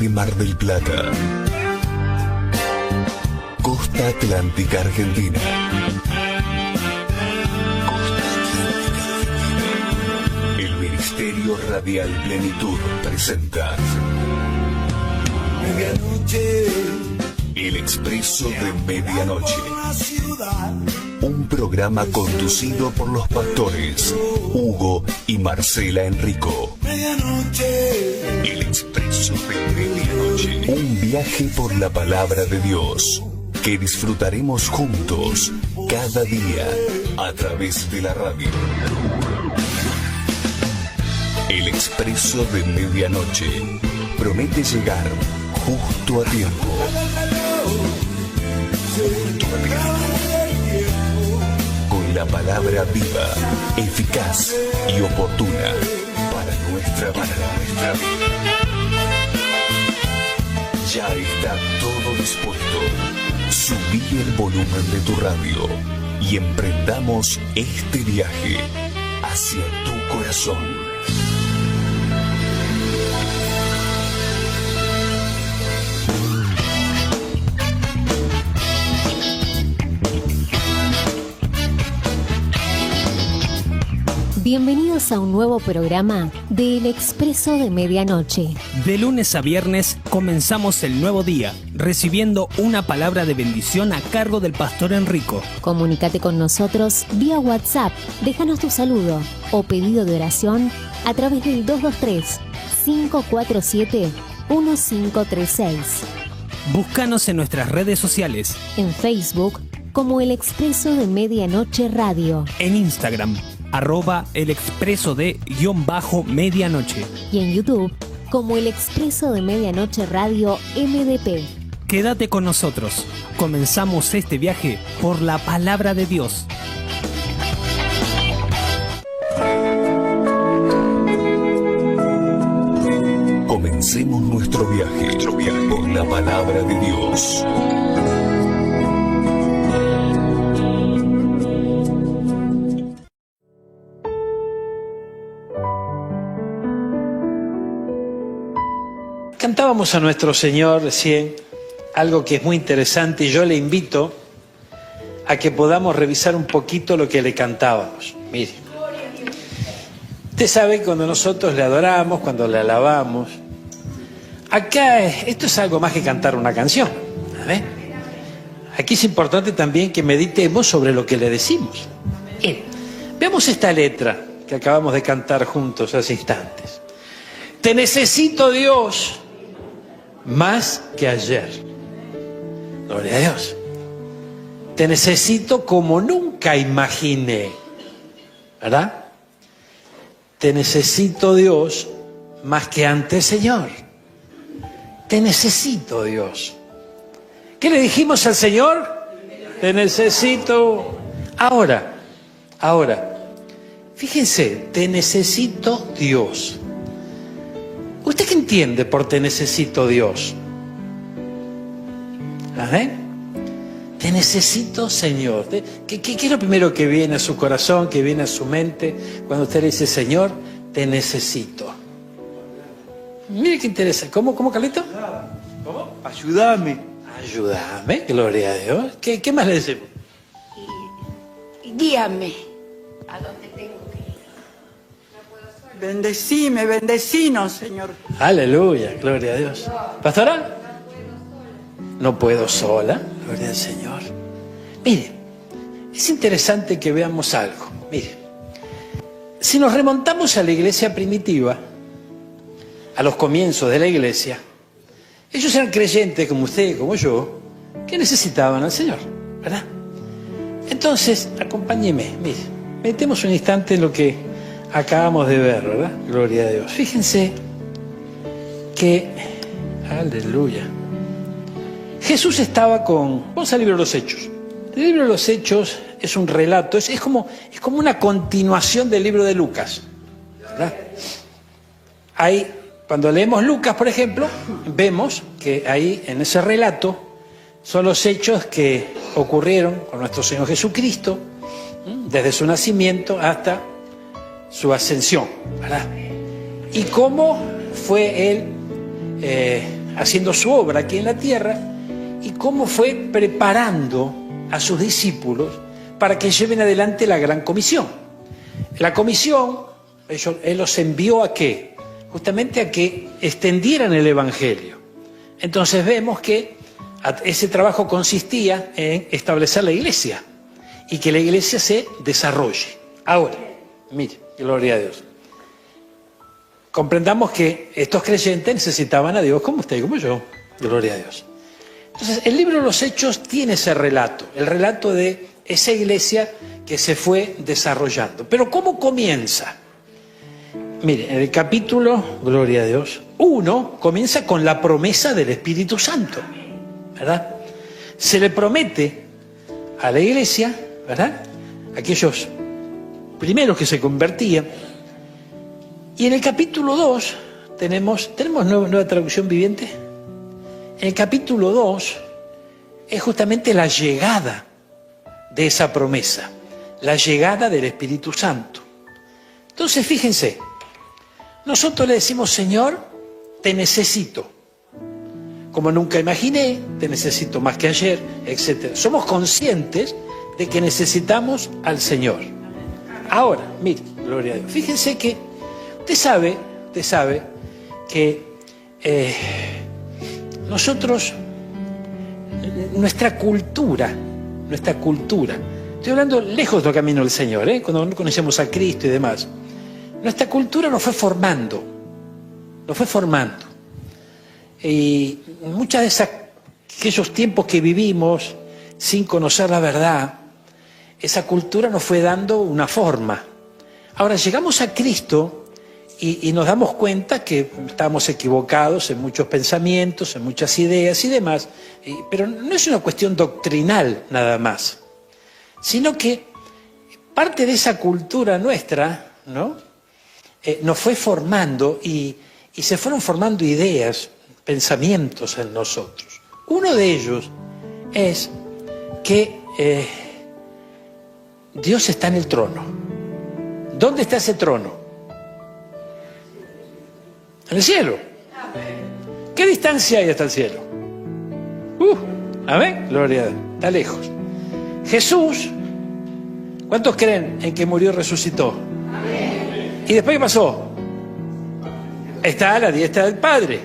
de Mar del Plata. Costa Atlántica Argentina. El Ministerio Radial Plenitud presenta Medianoche. El Expreso de Medianoche. Un programa conducido por los pastores Hugo y Marcela Enrico. El Expreso de Medianoche. Un viaje por la palabra de Dios que disfrutaremos juntos cada día a través de la radio. El Expreso de Medianoche promete llegar justo a tiempo. Justo a tiempo. Con la palabra viva, eficaz y oportuna para nuestra vida. Ya está todo dispuesto. Subí el volumen de tu radio y emprendamos este viaje hacia tu corazón. Bienvenidos a un nuevo programa de El Expreso de Medianoche. De lunes a viernes comenzamos el nuevo día, recibiendo una palabra de bendición a cargo del pastor Enrico. Comunícate con nosotros vía WhatsApp, déjanos tu saludo o pedido de oración a través del 223-547-1536. Búscanos en nuestras redes sociales. En Facebook como El Expreso de Medianoche Radio. En Instagram @el expreso de _medianoche. Y en YouTube como El Expreso de Medianoche Radio MDP. Quédate con nosotros. Comenzamos este viaje por la palabra de Dios. Comencemos nuestro viaje por la palabra de Dios. Cantábamos a nuestro Señor recién algo que es muy interesante y yo le invito a que podamos revisar un poquito lo que le cantábamos. Mire, usted sabe que cuando nosotros le adoramos, cuando le alabamos, acá esto es algo más que cantar una canción. ¿Ve? Aquí es importante también que meditemos sobre lo que le decimos. Veamos esta letra que acabamos de cantar juntos hace instantes. Te necesito, Dios, más que ayer. Gloria a Dios. Te necesito como nunca imaginé. ¿Verdad? Te necesito, Dios, más que antes, Señor. Te necesito, Dios. ¿Qué le dijimos al Señor? Te necesito. Ahora, fíjense, te necesito, Dios. ¿Usted qué entiende por te necesito, Dios? Te necesito, Señor. ¿Qué es lo primero que viene a su corazón, que viene a su mente cuando usted le dice, Señor, te necesito? Mire qué interesante. ¿Cómo, Carlito? ¿Cómo? Ayúdame. Ayúdame, gloria a Dios. ¿Qué más le decimos? Guíame a donde tengo que ir. Bendecime, bendecinos, Señor. Aleluya, gloria a Dios. ¿Pastora? No puedo sola, gloria al Señor. Mire, es interesante que veamos algo. Mire, si nos remontamos a la iglesia primitiva, a los comienzos de la iglesia, ellos eran creyentes como usted, como yo, que necesitaban al Señor, ¿verdad? Entonces, acompáñeme, mire, metemos un instante en lo que acabamos de ver, ¿verdad? Gloria a Dios. Fíjense que, aleluya, Jesús estaba con... Vamos al libro de los Hechos. El libro de los Hechos es un relato, es como una continuación del libro de Lucas, ¿verdad? Ahí, cuando leemos Lucas, por ejemplo, vemos que ahí, en ese relato, son los hechos que ocurrieron con nuestro Señor Jesucristo, desde su nacimiento hasta su ascensión, ¿verdad? Y cómo fue Él haciendo su obra aquí en la tierra y cómo fue preparando a sus discípulos para que lleven adelante la gran comisión. La comisión, Él los envió ¿a qué? Justamente a que extendieran el Evangelio. Entonces vemos que ese trabajo consistía en establecer la iglesia y que la iglesia se desarrolle. Ahora, mire, gloria a Dios. Comprendamos que estos creyentes necesitaban a Dios como usted y como yo. Gloria a Dios. Entonces, el libro de los Hechos tiene ese relato, el relato de esa iglesia que se fue desarrollando. Pero ¿cómo comienza? Mire, en el capítulo, gloria a Dios, 1 comienza con la promesa del Espíritu Santo, ¿verdad? Se le promete a la iglesia, ¿verdad? Aquellos primeros que se convertían. Y en el capítulo 2 ¿tenemos nueva traducción viviente? En el capítulo 2 es justamente la llegada de esa promesa, la llegada del Espíritu Santo. Entonces, fíjense, nosotros le decimos, Señor, te necesito. Como nunca imaginé, te necesito más que ayer, etc. Somos conscientes de que necesitamos al Señor. Ahora, mire, gloria a Dios. Fíjense que usted sabe que nosotros, nuestra cultura, estoy hablando lejos del camino del Señor, cuando no conocemos a Cristo y demás, nuestra cultura nos fue formando. Y muchas de aquellos tiempos que vivimos sin conocer la verdad, esa cultura nos fue dando una forma. Ahora llegamos a Cristo y nos damos cuenta que estamos equivocados en muchos pensamientos, en muchas ideas y demás, pero no es una cuestión doctrinal nada más, sino que parte de esa cultura nuestra, ¿no? Nos fue formando y se fueron formando ideas, pensamientos en nosotros. Uno de ellos es que Dios está en el trono. ¿Dónde está ese trono? En el cielo. ¿Qué distancia hay hasta el cielo? Amén. Gloria a Dios. Está lejos. Jesús, ¿cuántos creen en que murió y resucitó? Amén. ¿Y después qué pasó? Está a la diestra del Padre,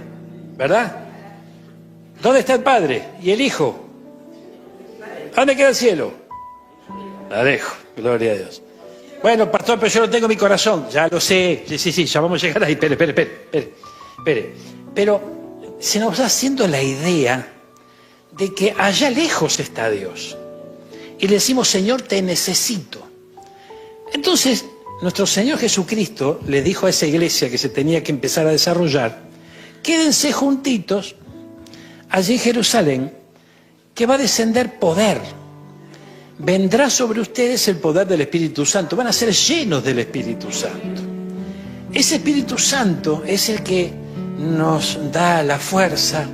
¿verdad? ¿Dónde está el Padre? ¿Y el Hijo? ¿Dónde queda el cielo? La dejo. Gloria a Dios. Bueno, pastor, pero yo lo tengo en mi corazón. Ya lo sé. Sí, ya vamos a llegar ahí. Espere. Pero se nos va haciendo la idea de que allá lejos está Dios. Y le decimos, Señor, te necesito. Entonces, nuestro Señor Jesucristo le dijo a esa iglesia que se tenía que empezar a desarrollar, quédense juntitos allí en Jerusalén, que va a descender poder. Vendrá sobre ustedes el poder del Espíritu Santo. Van a ser llenos del Espíritu Santo. Ese Espíritu Santo es el que nos da la fuerza,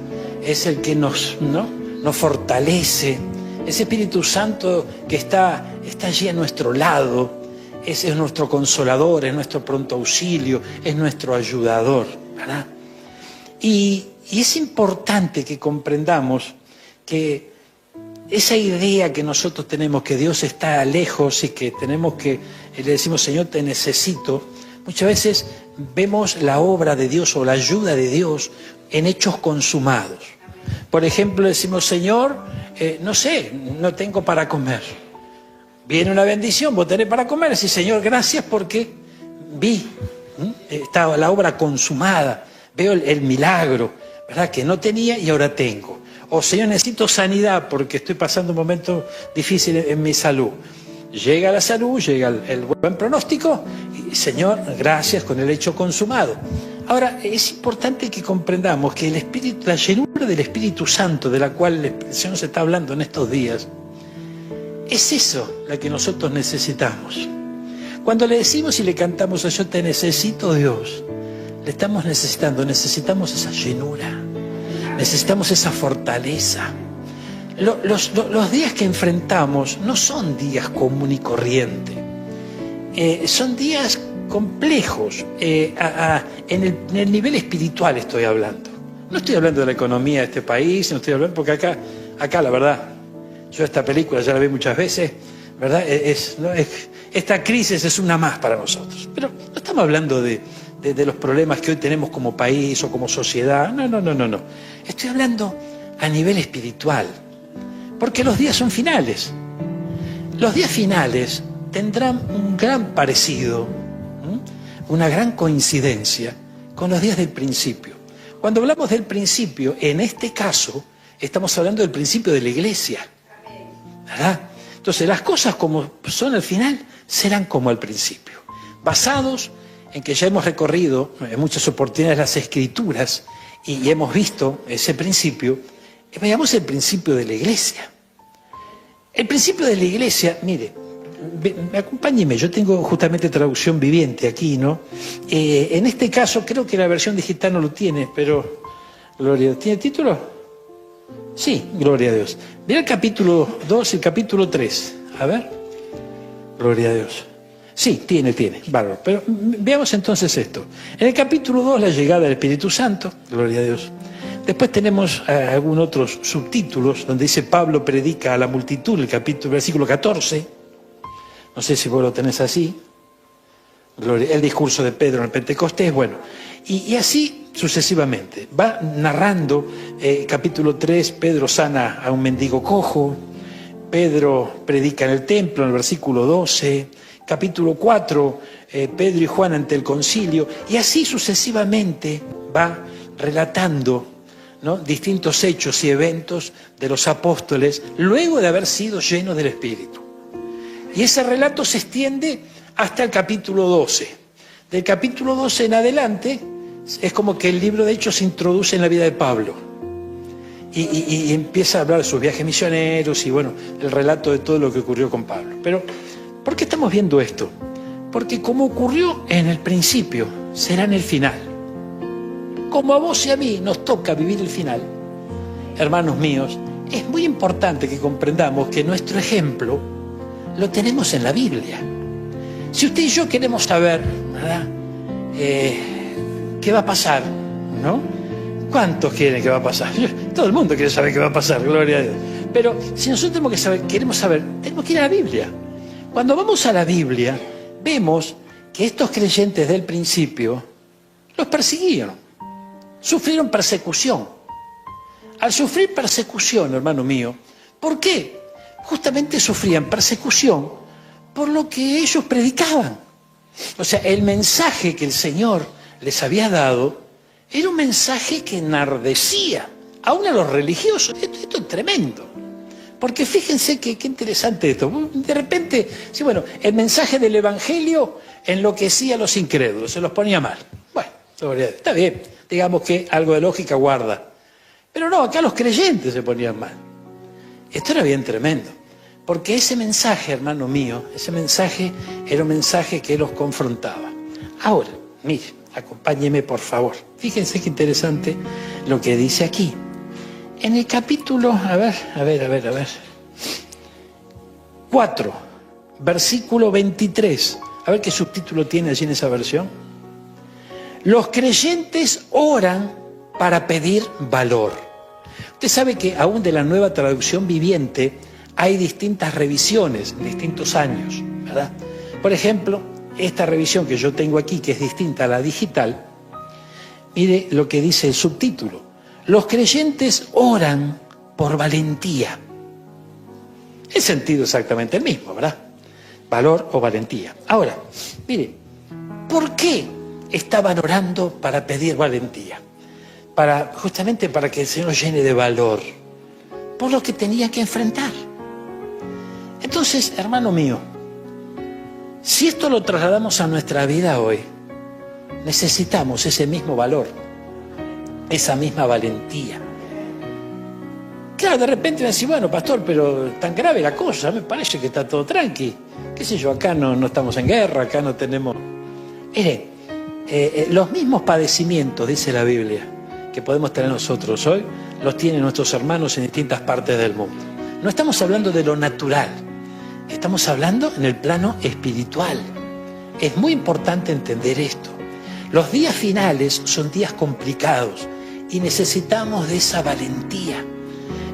es el que nos fortalece. Ese Espíritu Santo que está allí a nuestro lado, es nuestro consolador, es nuestro pronto auxilio, es nuestro ayudador, ¿verdad? Y es importante que comprendamos que esa idea que nosotros tenemos, que Dios está lejos y que tenemos que, le decimos, Señor, te necesito, muchas veces vemos la obra de Dios o la ayuda de Dios en hechos consumados. Por ejemplo, decimos, Señor, no tengo para comer. Viene una bendición, vos tenés para comer. Sí, Señor, gracias porque vi, está la obra consumada, veo el milagro, ¿verdad? Que no tenía y ahora tengo. O Señor, necesito sanidad porque estoy pasando un momento difícil en mi salud. Llega la salud, llega el buen pronóstico y Señor, gracias con el hecho consumado. Ahora, es importante que comprendamos que el Espíritu, la llenura del Espíritu Santo de la cual el Señor se está hablando en estos días, es eso la que nosotros necesitamos. Cuando le decimos y le cantamos a yo te necesito, Dios, le estamos necesitamos esa llenura, necesitamos esa fortaleza. Los días que enfrentamos no son días común y corriente, son días complejos, en el nivel espiritual estoy hablando. No estoy hablando de la economía de este país, no estoy hablando, porque acá la verdad, yo esta película ya la vi muchas veces, ¿verdad? Esta crisis es una más para nosotros. Pero no estamos hablando de los problemas que hoy tenemos como país o como sociedad. No. Estoy hablando a nivel espiritual. Porque los días son finales. Los días finales tendrán un gran parecido, una gran coincidencia con los días del principio. Cuando hablamos del principio, en este caso, estamos hablando del principio de la iglesia, ¿verdad? Entonces, las cosas como son al final serán como al principio, basados en que ya hemos recorrido en muchas oportunidades las Escrituras y hemos visto ese principio. Veamos el principio de la iglesia. El principio de la iglesia, mire, acompáñeme, yo tengo justamente traducción viviente aquí, ¿no? En este caso, creo que la versión digital no lo tiene, pero, gloria a Dios, ¿tiene título? Sí, gloria a Dios. Mira el capítulo 2 y el capítulo 3, a ver, gloria a Dios. Sí, tiene, bárbaro, pero veamos entonces esto. En el capítulo 2, la llegada del Espíritu Santo, gloria a Dios. Después tenemos algunos otros subtítulos, donde dice Pablo predica a la multitud, el versículo 14, no sé si vos lo tenés así, el discurso de Pedro en el Pentecostés, bueno, y así sucesivamente. Va narrando, capítulo 3, Pedro sana a un mendigo cojo, Pedro predica en el templo en el versículo 12, capítulo 4, Pedro y Juan ante el concilio, y así sucesivamente va relatando, ¿no?, distintos hechos y eventos de los apóstoles luego de haber sido llenos del Espíritu. Y ese relato se extiende hasta el capítulo 12. Del capítulo 12 en adelante es como que el libro de Hechos se introduce en la vida de Pablo. Y empieza a hablar de sus viajes misioneros y bueno, el relato de todo lo que ocurrió con Pablo. Pero, ¿por qué estamos viendo esto? Porque como ocurrió en el principio, será en el final. Como a vos y a mí nos toca vivir el final, hermanos míos, es muy importante que comprendamos que nuestro ejemplo lo tenemos en la Biblia. Si usted y yo queremos saber, ¿verdad?, qué va a pasar, ¿no? ¿Cuántos quieren que va a pasar? Todo el mundo quiere saber qué va a pasar, gloria a Dios. Pero si nosotros queremos saber, tenemos que ir a la Biblia. Cuando vamos a la Biblia, vemos que estos creyentes del principio los persiguieron, sufrieron persecución. Al sufrir persecución, hermano mío, ¿por qué? Justamente sufrían persecución por lo que ellos predicaban. O sea, el mensaje que el Señor les había dado era un mensaje que enardecía aún a los religiosos. Esto es tremendo. Porque fíjense qué interesante esto. De repente, sí, bueno, el mensaje del Evangelio enloquecía a los incrédulos, se los ponía mal. Bueno, está bien, digamos que algo de lógica guarda. Pero no, acá los creyentes se ponían mal. Esto era bien tremendo, porque ese mensaje, hermano mío, ese mensaje era un mensaje que los confrontaba. Ahora, mire, acompáñeme por favor. Fíjense qué interesante lo que dice aquí. En el capítulo, a ver, 4, versículo 23. A ver qué subtítulo tiene allí en esa versión. Los creyentes oran para pedir valor. Usted sabe que aún de la Nueva Traducción Viviente hay distintas revisiones en distintos años, ¿verdad? Por ejemplo, esta revisión que yo tengo aquí, que es distinta a la digital, mire lo que dice el subtítulo. Los creyentes oran por valentía. El sentido exactamente el mismo, ¿verdad? Valor o valentía. Ahora, mire, ¿por qué estaban orando para pedir valentía? Justamente para que el Señor los llene de valor por lo que tenían que enfrentar. Entonces, hermano mío, si esto lo trasladamos a nuestra vida hoy, necesitamos ese mismo valor, esa misma valentía. Claro, de repente me decís, bueno, pastor, pero tan grave la cosa, me parece que está todo tranqui. Qué sé yo, acá no estamos en guerra, acá no tenemos... Mire, los mismos padecimientos, dice la Biblia, que podemos tener nosotros hoy, los tienen nuestros hermanos en distintas partes del mundo. No estamos hablando de lo natural, estamos hablando en el plano espiritual. Es muy importante entender esto. Los días finales son días complicados Y necesitamos de esa valentía.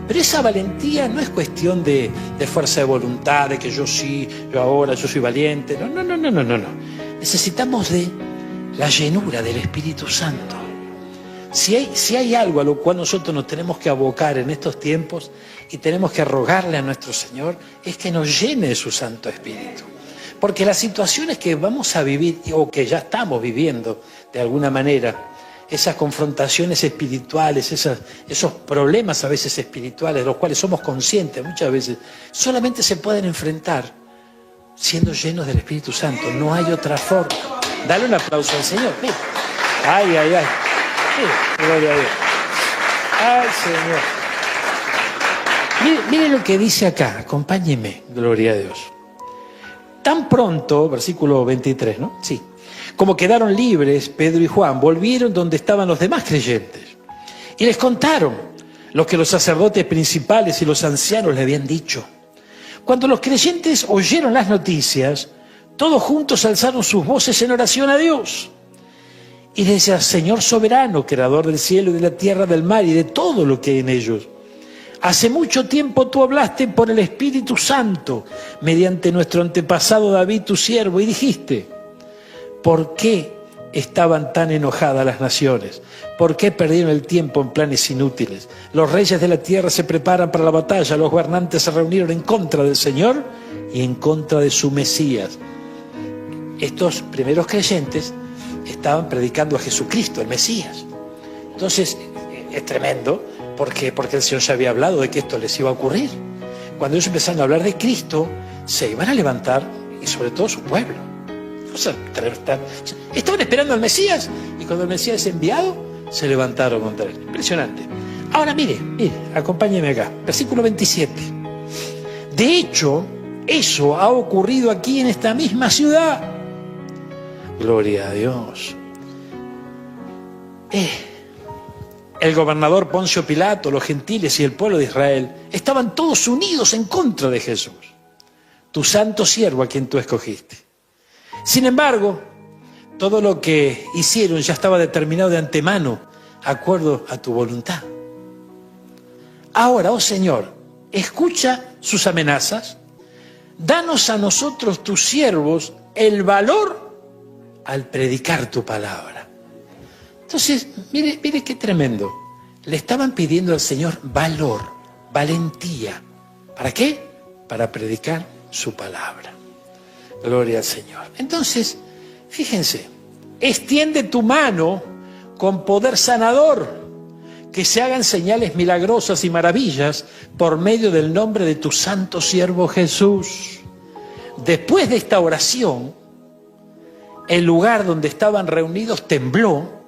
Pero esa valentía no es cuestión de fuerza de voluntad, de que yo sí, yo ahora, yo soy valiente. No. Necesitamos de la llenura del Espíritu Santo. Si hay algo a lo cual nosotros nos tenemos que abocar en estos tiempos y tenemos que rogarle a nuestro Señor, es que nos llene de su Santo Espíritu. Porque las situaciones que vamos a vivir, o que ya estamos viviendo de alguna manera, esas confrontaciones espirituales, esos problemas a veces espirituales, de los cuales somos conscientes muchas veces, solamente se pueden enfrentar siendo llenos del Espíritu Santo. No hay otra forma. Dale un aplauso al Señor. Mira. Ay. Mira. Gloria a Dios. Ay, Señor. Mire lo que dice acá. Acompáñeme. Gloria a Dios. Tan pronto, versículo 23, ¿no? Sí. Como quedaron libres, Pedro y Juan volvieron donde estaban los demás creyentes y les contaron lo que los sacerdotes principales y los ancianos le habían dicho. Cuando los creyentes oyeron las noticias, todos juntos alzaron sus voces en oración a Dios y le decían: Señor soberano, creador del cielo y de la tierra, del mar y de todo lo que hay en ellos, hace mucho tiempo tú hablaste por el Espíritu Santo mediante nuestro antepasado David, tu siervo, y dijiste: ¿por qué estaban tan enojadas las naciones? ¿Por qué perdieron el tiempo en planes inútiles? Los reyes de la tierra se preparan para la batalla, los gobernantes se reunieron en contra del Señor y en contra de su Mesías. Estos primeros creyentes estaban predicando a Jesucristo, el Mesías. Entonces, es tremendo, porque el Señor ya había hablado de que esto les iba a ocurrir. Cuando ellos empezaron a hablar de Cristo, se iban a levantar, y sobre todo su pueblo. O sea, estaban esperando al Mesías, y cuando el Mesías es enviado, se levantaron contra él. Impresionante. Ahora mire, acompáñeme acá, versículo 27. De hecho, eso ha ocurrido aquí en esta misma ciudad. Gloria a Dios. El gobernador Poncio Pilato, los gentiles y el pueblo de Israel estaban todos unidos en contra de Jesús, tu santo siervo a quien tú escogiste. Sin embargo, todo lo que hicieron ya estaba determinado de antemano, acuerdo a tu voluntad. Ahora, oh Señor, escucha sus amenazas, danos a nosotros, tus siervos, el valor al predicar tu palabra. Entonces, mire qué tremendo. Le estaban pidiendo al Señor valor, valentía. ¿Para qué? Para predicar su palabra. Gloria al Señor. Entonces, fíjense, extiende tu mano con poder sanador, que se hagan señales milagrosas y maravillas por medio del nombre de tu santo siervo Jesús. Después de esta oración, el lugar donde estaban reunidos tembló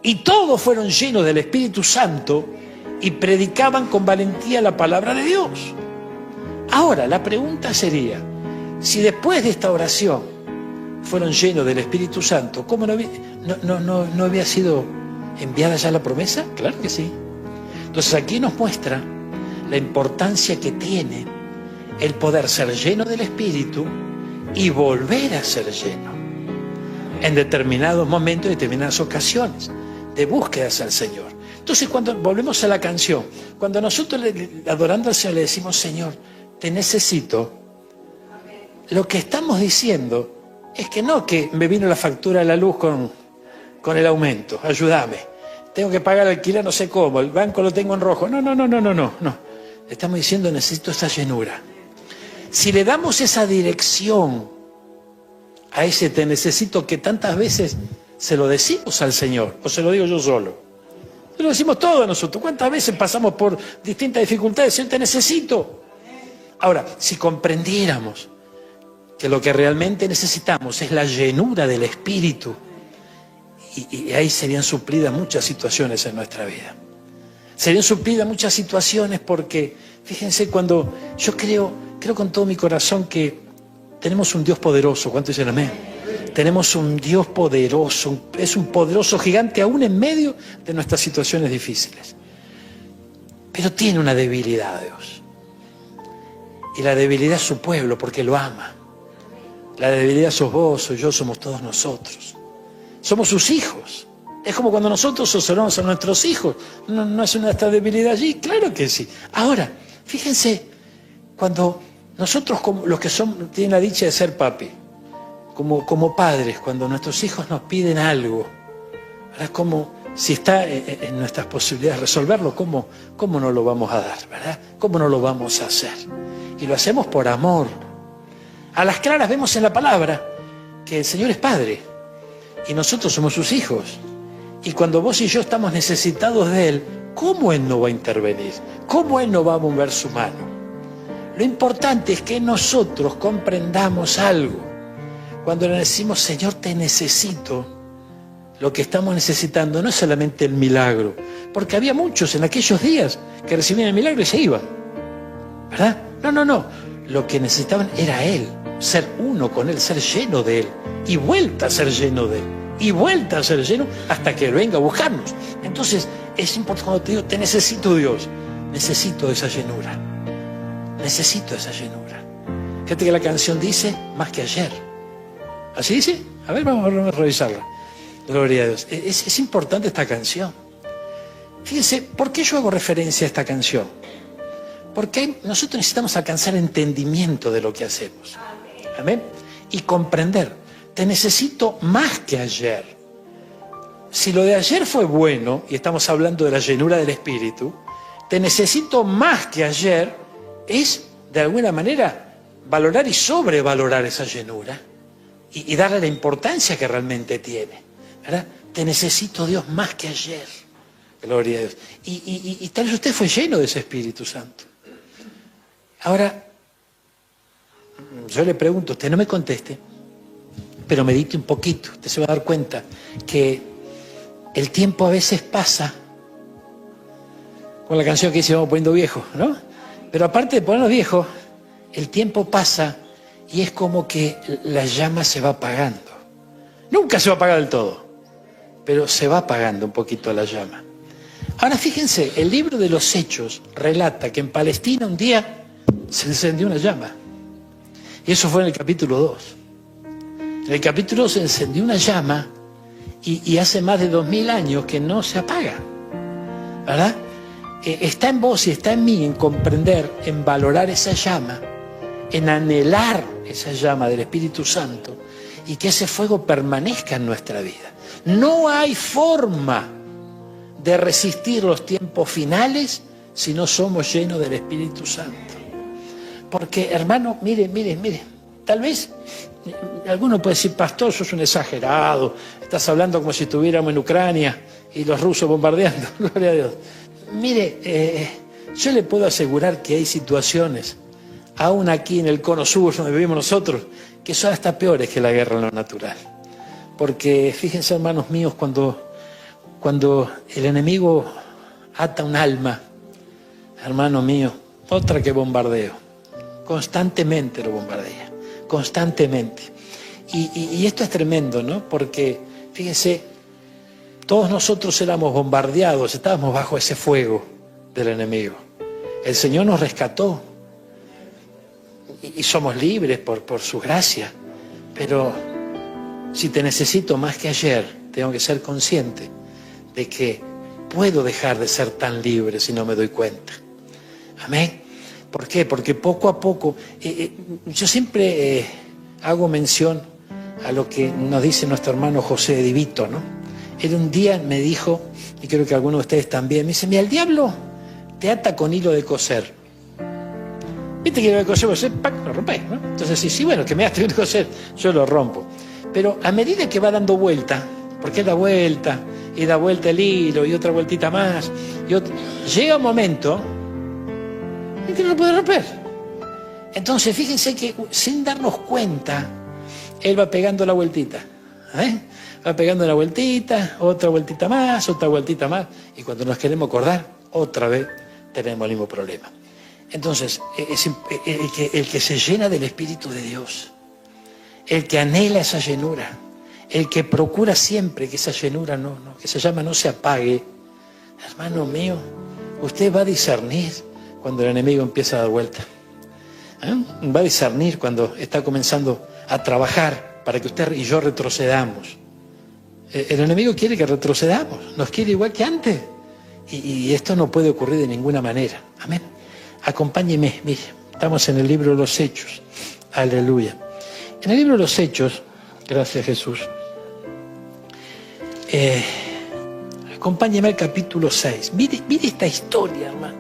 y todos fueron llenos del Espíritu Santo y predicaban con valentía la palabra de Dios. Ahora, la pregunta sería, si después de esta oración fueron llenos del Espíritu Santo, ¿cómo no había sido enviada ya la promesa? Claro que sí. Entonces aquí nos muestra la importancia que tiene el poder ser lleno del Espíritu y volver a ser lleno en determinados momentos, en determinadas ocasiones de búsquedas al Señor. Entonces, cuando volvemos a la canción, cuando nosotros adorando al Señor le decimos: Señor, te necesito, lo que estamos diciendo es que no que me vino la factura de la luz con el aumento, ayúdame, tengo que pagar el alquiler no sé cómo, el banco lo tengo en rojo. No. Estamos diciendo: necesito esa llenura. Si le damos esa dirección a ese te necesito, que tantas veces se lo decimos al Señor, o se lo digo yo solo, se lo decimos todos nosotros. ¿Cuántas veces pasamos por distintas dificultades? Señor, te necesito. Ahora, si comprendiéramos que lo que realmente necesitamos es la llenura del Espíritu, y ahí serían suplidas muchas situaciones en nuestra vida. Serían suplidas muchas situaciones, porque fíjense, cuando yo creo con todo mi corazón que tenemos un Dios poderoso. ¿Cuántos dicen amén? Tenemos un Dios poderoso, es un poderoso gigante aún en medio de nuestras situaciones difíciles. Pero tiene una debilidad, Dios. Y la debilidad es su pueblo, porque lo ama. La debilidad sos vos, soy yo, somos todos nosotros. Somos sus hijos. Es como cuando nosotros observamos a nuestros hijos. ¿No es una debilidad allí? Claro que sí. Ahora, fíjense, cuando nosotros, como los que tienen la dicha de ser papi, como padres, cuando nuestros hijos nos piden algo, ¿verdad? Como si está en nuestras posibilidades resolverlo, ¿cómo no lo vamos a dar? ¿Verdad? ¿Cómo no lo vamos a hacer? Y lo hacemos por amor. A las claras vemos en la palabra que el Señor es Padre y nosotros somos sus hijos. Y cuando vos y yo estamos necesitados de Él, ¿cómo Él no va a intervenir? ¿Cómo Él no va a mover su mano? Lo importante es que nosotros comprendamos algo. Cuando le decimos, Señor, te necesito, lo que estamos necesitando no es solamente el milagro, porque había muchos en aquellos días que recibían el milagro y se iban, ¿verdad? No. Lo que necesitaban era Él, ser uno con Él, ser lleno de Él, y vuelta a ser lleno de Él, y vuelta a ser lleno hasta que Él venga a buscarnos. Entonces, es importante cuando te digo, te necesito, Dios, necesito esa llenura, necesito esa llenura. Fíjate que la canción dice, más que ayer. ¿Así dice? A ver, vamos a revisarla. Gloria a Dios. Es importante esta canción. Fíjense, ¿por qué yo hago referencia a esta canción? Porque nosotros necesitamos alcanzar entendimiento de lo que hacemos. Amén. Y comprender. Te necesito más que ayer. Si lo de ayer fue bueno, y estamos hablando de la llenura del Espíritu, te necesito más que ayer es, de alguna manera, valorar y sobrevalorar esa llenura y darle la importancia que realmente tiene. ¿Verdad? Te necesito, Dios, más que ayer. Gloria a Dios. Y tal vez usted fue lleno de ese Espíritu Santo. Ahora, yo le pregunto, usted no me conteste, pero medite un poquito. Usted se va a dar cuenta que el tiempo a veces pasa, con la canción que dice vamos poniendo viejos, ¿no? Pero aparte de ponernos viejos, el tiempo pasa y es como que la llama se va apagando. Nunca se va a apagar del todo, pero se va apagando un poquito la llama. Ahora fíjense, el libro de los Hechos relata que en Palestina un día se encendió una llama. Y eso fue en el capítulo 2. En el capítulo 2 se encendió una llama y hace más de 2000 años que no se apaga. ¿Verdad? Está en vos y está en mí en comprender, en valorar esa llama, en anhelar esa llama del Espíritu Santo y que ese fuego permanezca en nuestra vida. No hay forma de resistir los tiempos finales si no somos llenos del Espíritu Santo. Porque, hermano, mire, tal vez alguno puede decir, pastor, sos un exagerado, estás hablando como si estuviéramos en Ucrania y los rusos bombardeando, gloria a Dios. Mire, yo le puedo asegurar que hay situaciones, aún aquí en el cono sur donde vivimos nosotros, que son hasta peores que la guerra en lo natural. Porque fíjense, hermanos míos, cuando el enemigo ata un alma, hermano mío, otra que bombardeo, constantemente lo bombardea, constantemente. Y esto es tremendo, ¿no? Porque, fíjense, todos nosotros éramos bombardeados, estábamos bajo ese fuego del enemigo. El Señor nos rescató y somos libres por su gracia, pero si te necesito más que ayer, tengo que ser consciente de que puedo dejar de ser tan libre si no me doy cuenta. Amén. ¿Por qué? Porque poco a poco, yo siempre hago mención a lo que nos dice nuestro hermano José de Divito, ¿no? Él un día me dijo, y creo que algunos de ustedes también, me dice, mira, el diablo te ata con hilo de coser. ¿Viste que hilo de coser? Vos lo rompés, ¿no? Entonces, sí, bueno, que me hagas hilo de coser, yo lo rompo. Pero a medida que va dando vuelta, porque da vuelta, y da vuelta el hilo, y otra vueltita más, llega un momento en que no lo puede romper. Entonces, fíjense que sin darnos cuenta, él va pegando la vueltita. Va pegando la vueltita, otra vueltita más, y cuando nos queremos acordar, otra vez tenemos el mismo problema. Entonces, el que se llena del Espíritu de Dios, el que anhela esa llenura, el que procura siempre que esa llenura que esa llama no se apague, hermano mío, usted va a discernir cuando el enemigo empieza a dar vuelta. Va a discernir cuando está comenzando a trabajar para que usted y yo retrocedamos. El enemigo quiere que retrocedamos, nos quiere igual que antes. Y esto no puede ocurrir de ninguna manera. Amén. Acompáñeme, mire, estamos en el libro de los Hechos. Aleluya. En el libro de los Hechos, gracias Jesús, acompáñeme al capítulo 6. Mire esta historia, hermano.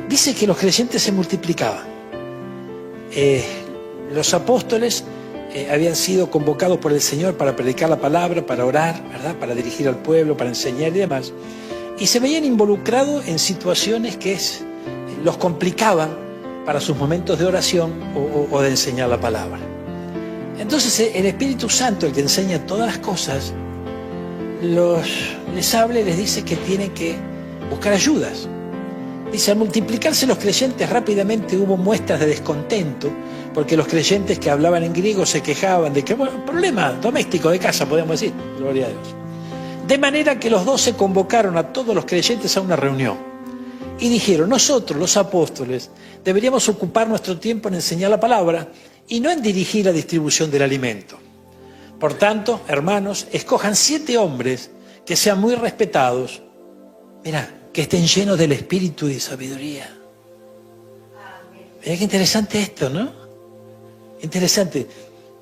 Dice que los creyentes se multiplicaban. Los apóstoles habían sido convocados por el Señor para predicar la palabra, para orar, ¿verdad? Para dirigir al pueblo, para enseñar y demás. Y se veían involucrados en situaciones que los complicaban para sus momentos de oración o de enseñar la palabra. Entonces el Espíritu Santo, el que enseña todas las cosas, les habla y les dice que tienen que buscar ayudas. Dice, al multiplicarse los creyentes rápidamente hubo muestras de descontento, porque los creyentes que hablaban en griego se quejaban de que, bueno, problema doméstico de casa, podemos decir, gloria a Dios. De manera que los 12 convocaron a todos los creyentes a una reunión y dijeron, nosotros, los apóstoles, deberíamos ocupar nuestro tiempo en enseñar la palabra y no en dirigir la distribución del alimento. Por tanto, hermanos, escojan 7 hombres que sean muy respetados, mirá, que estén llenos del espíritu y de sabiduría. Mirá qué interesante esto, ¿no? Interesante.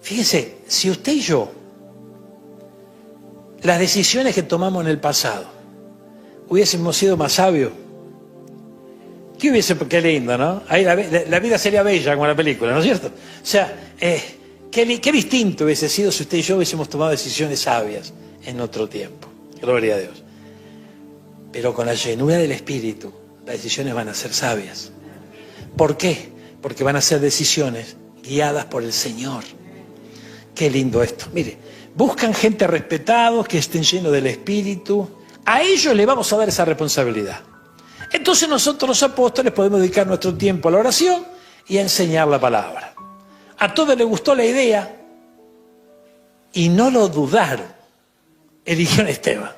Fíjense, si usted y yo, las decisiones que tomamos en el pasado, hubiésemos sido más sabios, ¿qué hubiese? Qué lindo, ¿no? Ahí la vida sería bella como la película, ¿no es cierto? O sea, qué distinto hubiese sido si usted y yo hubiésemos tomado decisiones sabias en otro tiempo. Gloria a Dios. Pero con la llenura del Espíritu, las decisiones van a ser sabias. ¿Por qué? Porque van a ser decisiones guiadas por el Señor. Qué lindo esto. Mire, buscan gente respetados, que estén llenos del Espíritu. A ellos le vamos a dar esa responsabilidad. Entonces nosotros los apóstoles podemos dedicar nuestro tiempo a la oración y a enseñar la palabra. A todos les gustó la idea y no lo dudaron. Eligieron a Esteban.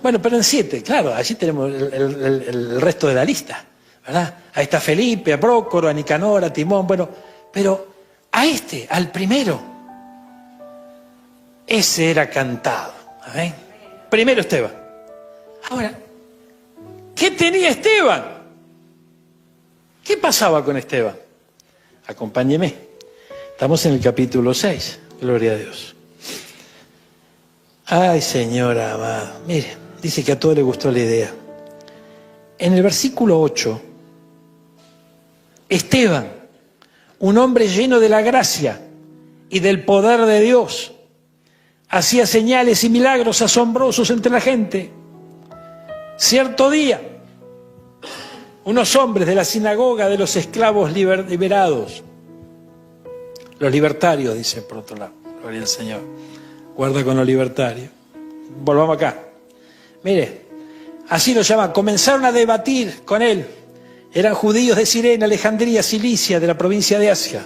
Bueno, pero en 7, claro, allí tenemos el resto de la lista, ¿verdad? Ahí está Felipe, a Prócoro, a Nicanor, a Timón, bueno, pero a al primero, ese era cantado, ¿amén? Primero Esteban. Ahora, ¿qué tenía Esteban? ¿Qué pasaba con Esteban? Acompáñeme. Estamos en el capítulo 6, gloria a Dios. Ay, Señor amado, mire, dice que a todos les gustó la idea. En el versículo 8, Esteban, un hombre lleno de la gracia y del poder de Dios, hacía señales y milagros asombrosos entre la gente. Cierto día, unos hombres de la sinagoga de los esclavos liberados, los libertarios, dicen por otro lado, gloria al Señor, guarda con los libertarios. Volvamos acá. Mire, así lo llaman. Comenzaron a debatir con él. Eran judíos de Cirene, Alejandría, Cilicia, de la provincia de Asia.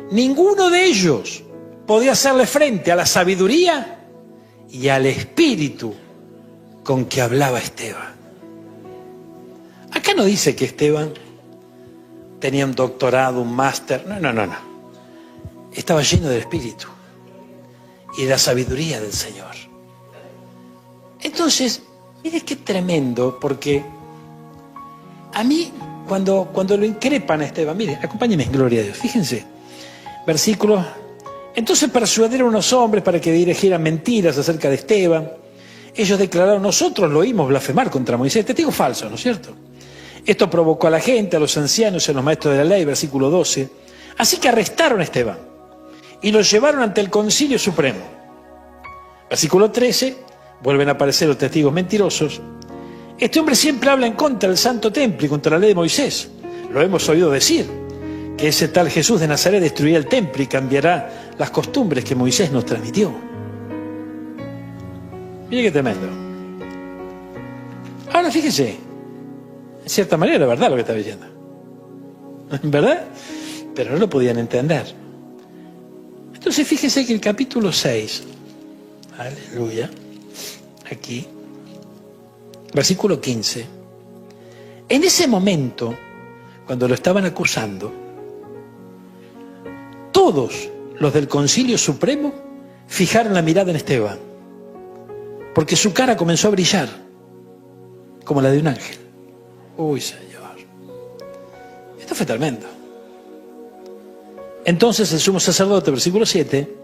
Ninguno de ellos podía hacerle frente a la sabiduría y al espíritu con que hablaba Esteban. Acá no dice que Esteban tenía un doctorado, un máster. No. Estaba lleno del espíritu y de la sabiduría del Señor. Entonces, mire qué tremendo, porque a mí, cuando lo increpan a Esteban, mire, acompáñenme, gloria a Dios, fíjense, versículo, entonces persuadieron a unos hombres para que dirigieran mentiras acerca de Esteban. Ellos declararon, nosotros lo oímos blasfemar contra Moisés, testigo falso, ¿no es cierto? Esto provocó a la gente, a los ancianos y a los maestros de la ley, versículo 12, así que arrestaron a Esteban y lo llevaron ante el Concilio Supremo. Versículo 13, vuelven a aparecer los testigos mentirosos. Este hombre siempre habla en contra del Santo Templo y contra la ley de Moisés. Lo hemos oído decir, que ese tal Jesús de Nazaret destruirá el templo y cambiará las costumbres que Moisés nos transmitió. Mire qué tremendo. Ahora fíjese, en cierta manera, ¿verdad lo que está diciendo? ¿Verdad? Pero no lo podían entender. Entonces fíjese que el capítulo 6, aleluya, aquí, versículo 15, en ese momento, cuando lo estaban acusando, todos los del Concilio Supremo fijaron la mirada en Esteban, porque su cara comenzó a brillar como la de un ángel. Uy, Señor. Esto fue tremendo. Entonces el sumo sacerdote, versículo 7,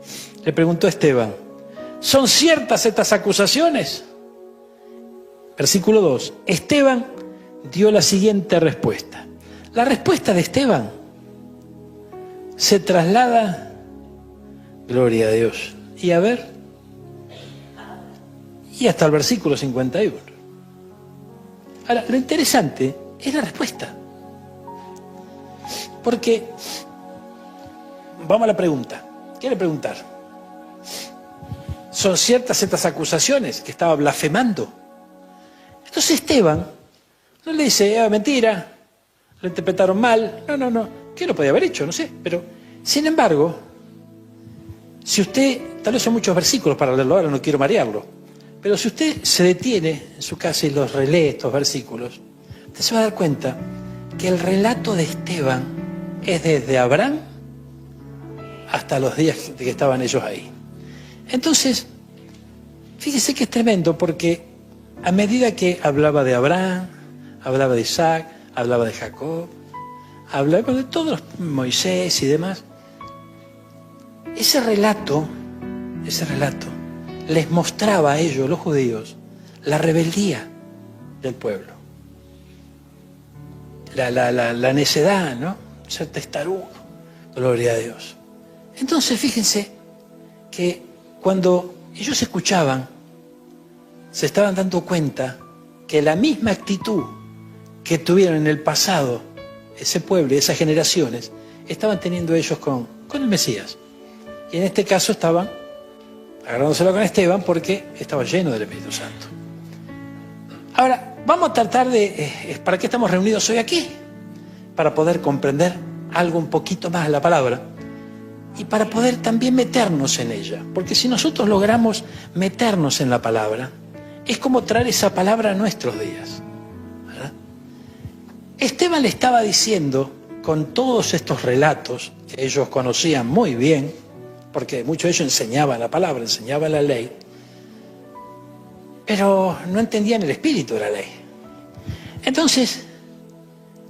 le preguntó a Esteban, ¿son ciertas estas acusaciones? Versículo 2, Esteban dio la siguiente respuesta. La respuesta de Esteban se traslada, gloria a Dios, y a ver, y hasta el versículo 51. Ahora, lo interesante es la respuesta. Porque, vamos a la pregunta. ¿Quiere preguntar? ¿Son ciertas estas acusaciones? Que estaba blasfemando. Entonces Esteban no le dice, mentira, lo interpretaron mal. No. ¿Qué lo podía haber hecho? No sé. Pero, sin embargo, si usted, tal vez son muchos versículos para leerlo ahora, no quiero marearlo, pero si usted se detiene en su casa y los relee estos versículos, usted se va a dar cuenta que el relato de Esteban es desde Abraham hasta los días que estaban ellos ahí. Entonces, fíjese que es tremendo porque a medida que hablaba de Abraham, hablaba de Isaac, hablaba de Jacob, hablaba de todos, Moisés y demás, ese relato les mostraba a ellos, los judíos, la rebeldía del pueblo, la necedad, ¿no? Ser testarudo, gloria a Dios. Entonces fíjense que cuando ellos escuchaban, se estaban dando cuenta que la misma actitud que tuvieron en el pasado ese pueblo y esas generaciones, estaban teniendo ellos con el Mesías. Y en este caso estaban agarrándoselo con Esteban porque estaba lleno del Espíritu Santo. Ahora, vamos a tratar de, ¿para qué estamos reunidos hoy aquí? Para poder comprender algo un poquito más de la palabra y para poder también meternos en ella. Porque si nosotros logramos meternos en la palabra, es como traer esa palabra a nuestros días, ¿verdad? Esteban le estaba diciendo, con todos estos relatos que ellos conocían muy bien, porque muchos de ellos enseñaban la palabra, enseñaban la ley, pero no entendían el espíritu de la ley. Entonces,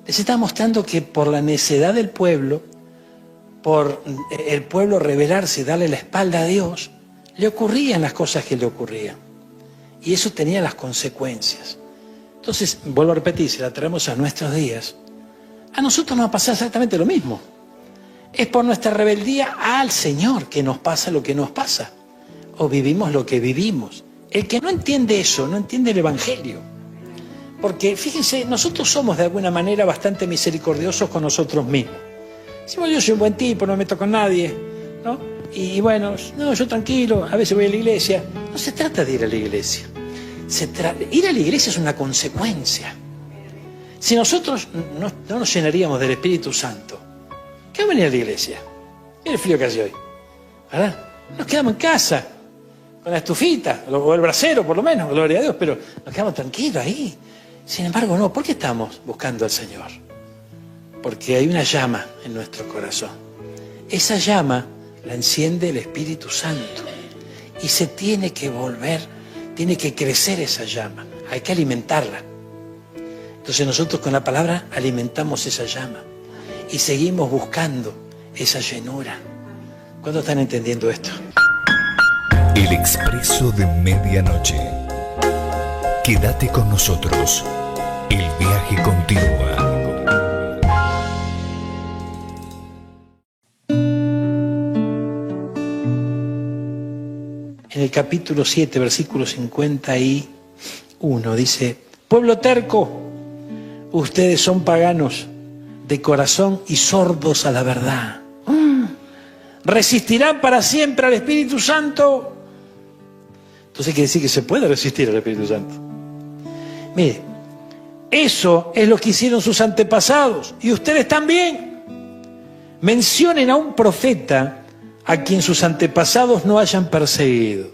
les está mostrando que por la necedad del pueblo, por el pueblo rebelarse y darle la espalda a Dios, le ocurrían las cosas que le ocurrían. Y eso tenía las consecuencias. Entonces, vuelvo a repetir, si la traemos a nuestros días, a nosotros nos va a pasar exactamente lo mismo. Es por nuestra rebeldía al Señor que nos pasa lo que nos pasa. O vivimos lo que vivimos. El que no entiende eso, no entiende el Evangelio. Porque, fíjense, nosotros somos de alguna manera bastante misericordiosos con nosotros mismos. Decimos, yo soy un buen tipo, no me meto con nadie, ¿no? Y bueno, no, yo tranquilo, a veces voy a la iglesia. No se trata de ir a la iglesia. Ir a la iglesia es una consecuencia. Si nosotros no nos llenaríamos del Espíritu Santo, ¿qué vamos a venir a la iglesia? Mira el frío que hace hoy, ¿verdad? Nos quedamos en casa, con la estufita, o el brasero por lo menos, gloria a Dios, pero nos quedamos tranquilos ahí. Sin embargo, no, ¿por qué estamos buscando al Señor? Porque hay una llama en nuestro corazón. Esa llama la enciende el Espíritu Santo y se tiene que volver, tiene que crecer esa llama, hay que alimentarla. Entonces nosotros con la palabra alimentamos esa llama y seguimos buscando esa llenura. ¿Cuándo están entendiendo esto? El Expreso de Medianoche. Quédate con nosotros. El viaje continúa. En el capítulo 7, versículo 51, dice: pueblo terco, ustedes son paganos de corazón y sordos a la verdad. ¿Resistirán para siempre al Espíritu Santo? Entonces quiere decir que se puede resistir al Espíritu Santo. Mire, eso es lo que hicieron sus antepasados y ustedes también. Mencionen a un profeta a quien sus antepasados no hayan perseguido.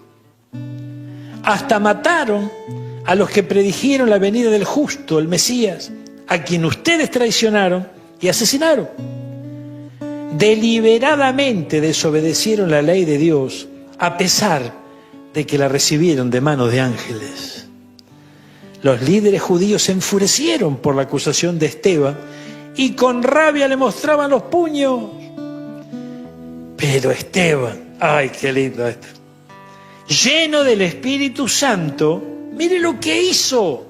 Hasta mataron a los que predijeron la venida del justo, el Mesías, a quien ustedes traicionaron y asesinaron. deliberadamente desobedecieron la ley de Dios, a pesar de que la recibieron de manos de ángeles. Los líderes judíos se enfurecieron por la acusación de Esteban y con rabia le mostraban los puños. Pero Esteban, ay, qué lindo esto, lleno del Espíritu Santo, mire lo que hizo.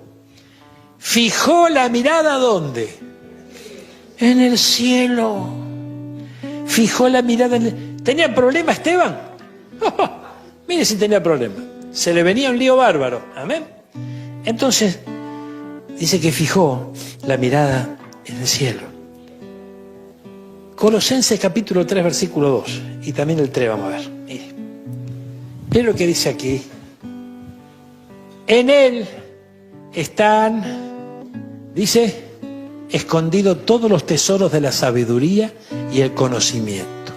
Fijó la mirada, ¿dónde? En el cielo. Fijó la mirada en el... ¿Tenía problema Esteban? Mire si tenía problema. Se le venía un lío bárbaro. Amén. Entonces, dice que fijó la mirada en el cielo. Colosenses capítulo 3, versículo 2. Y también el 3, vamos a ver. Mire. Mire lo que dice aquí. En él están, dice, escondidos todos los tesoros de la sabiduría y el conocimiento.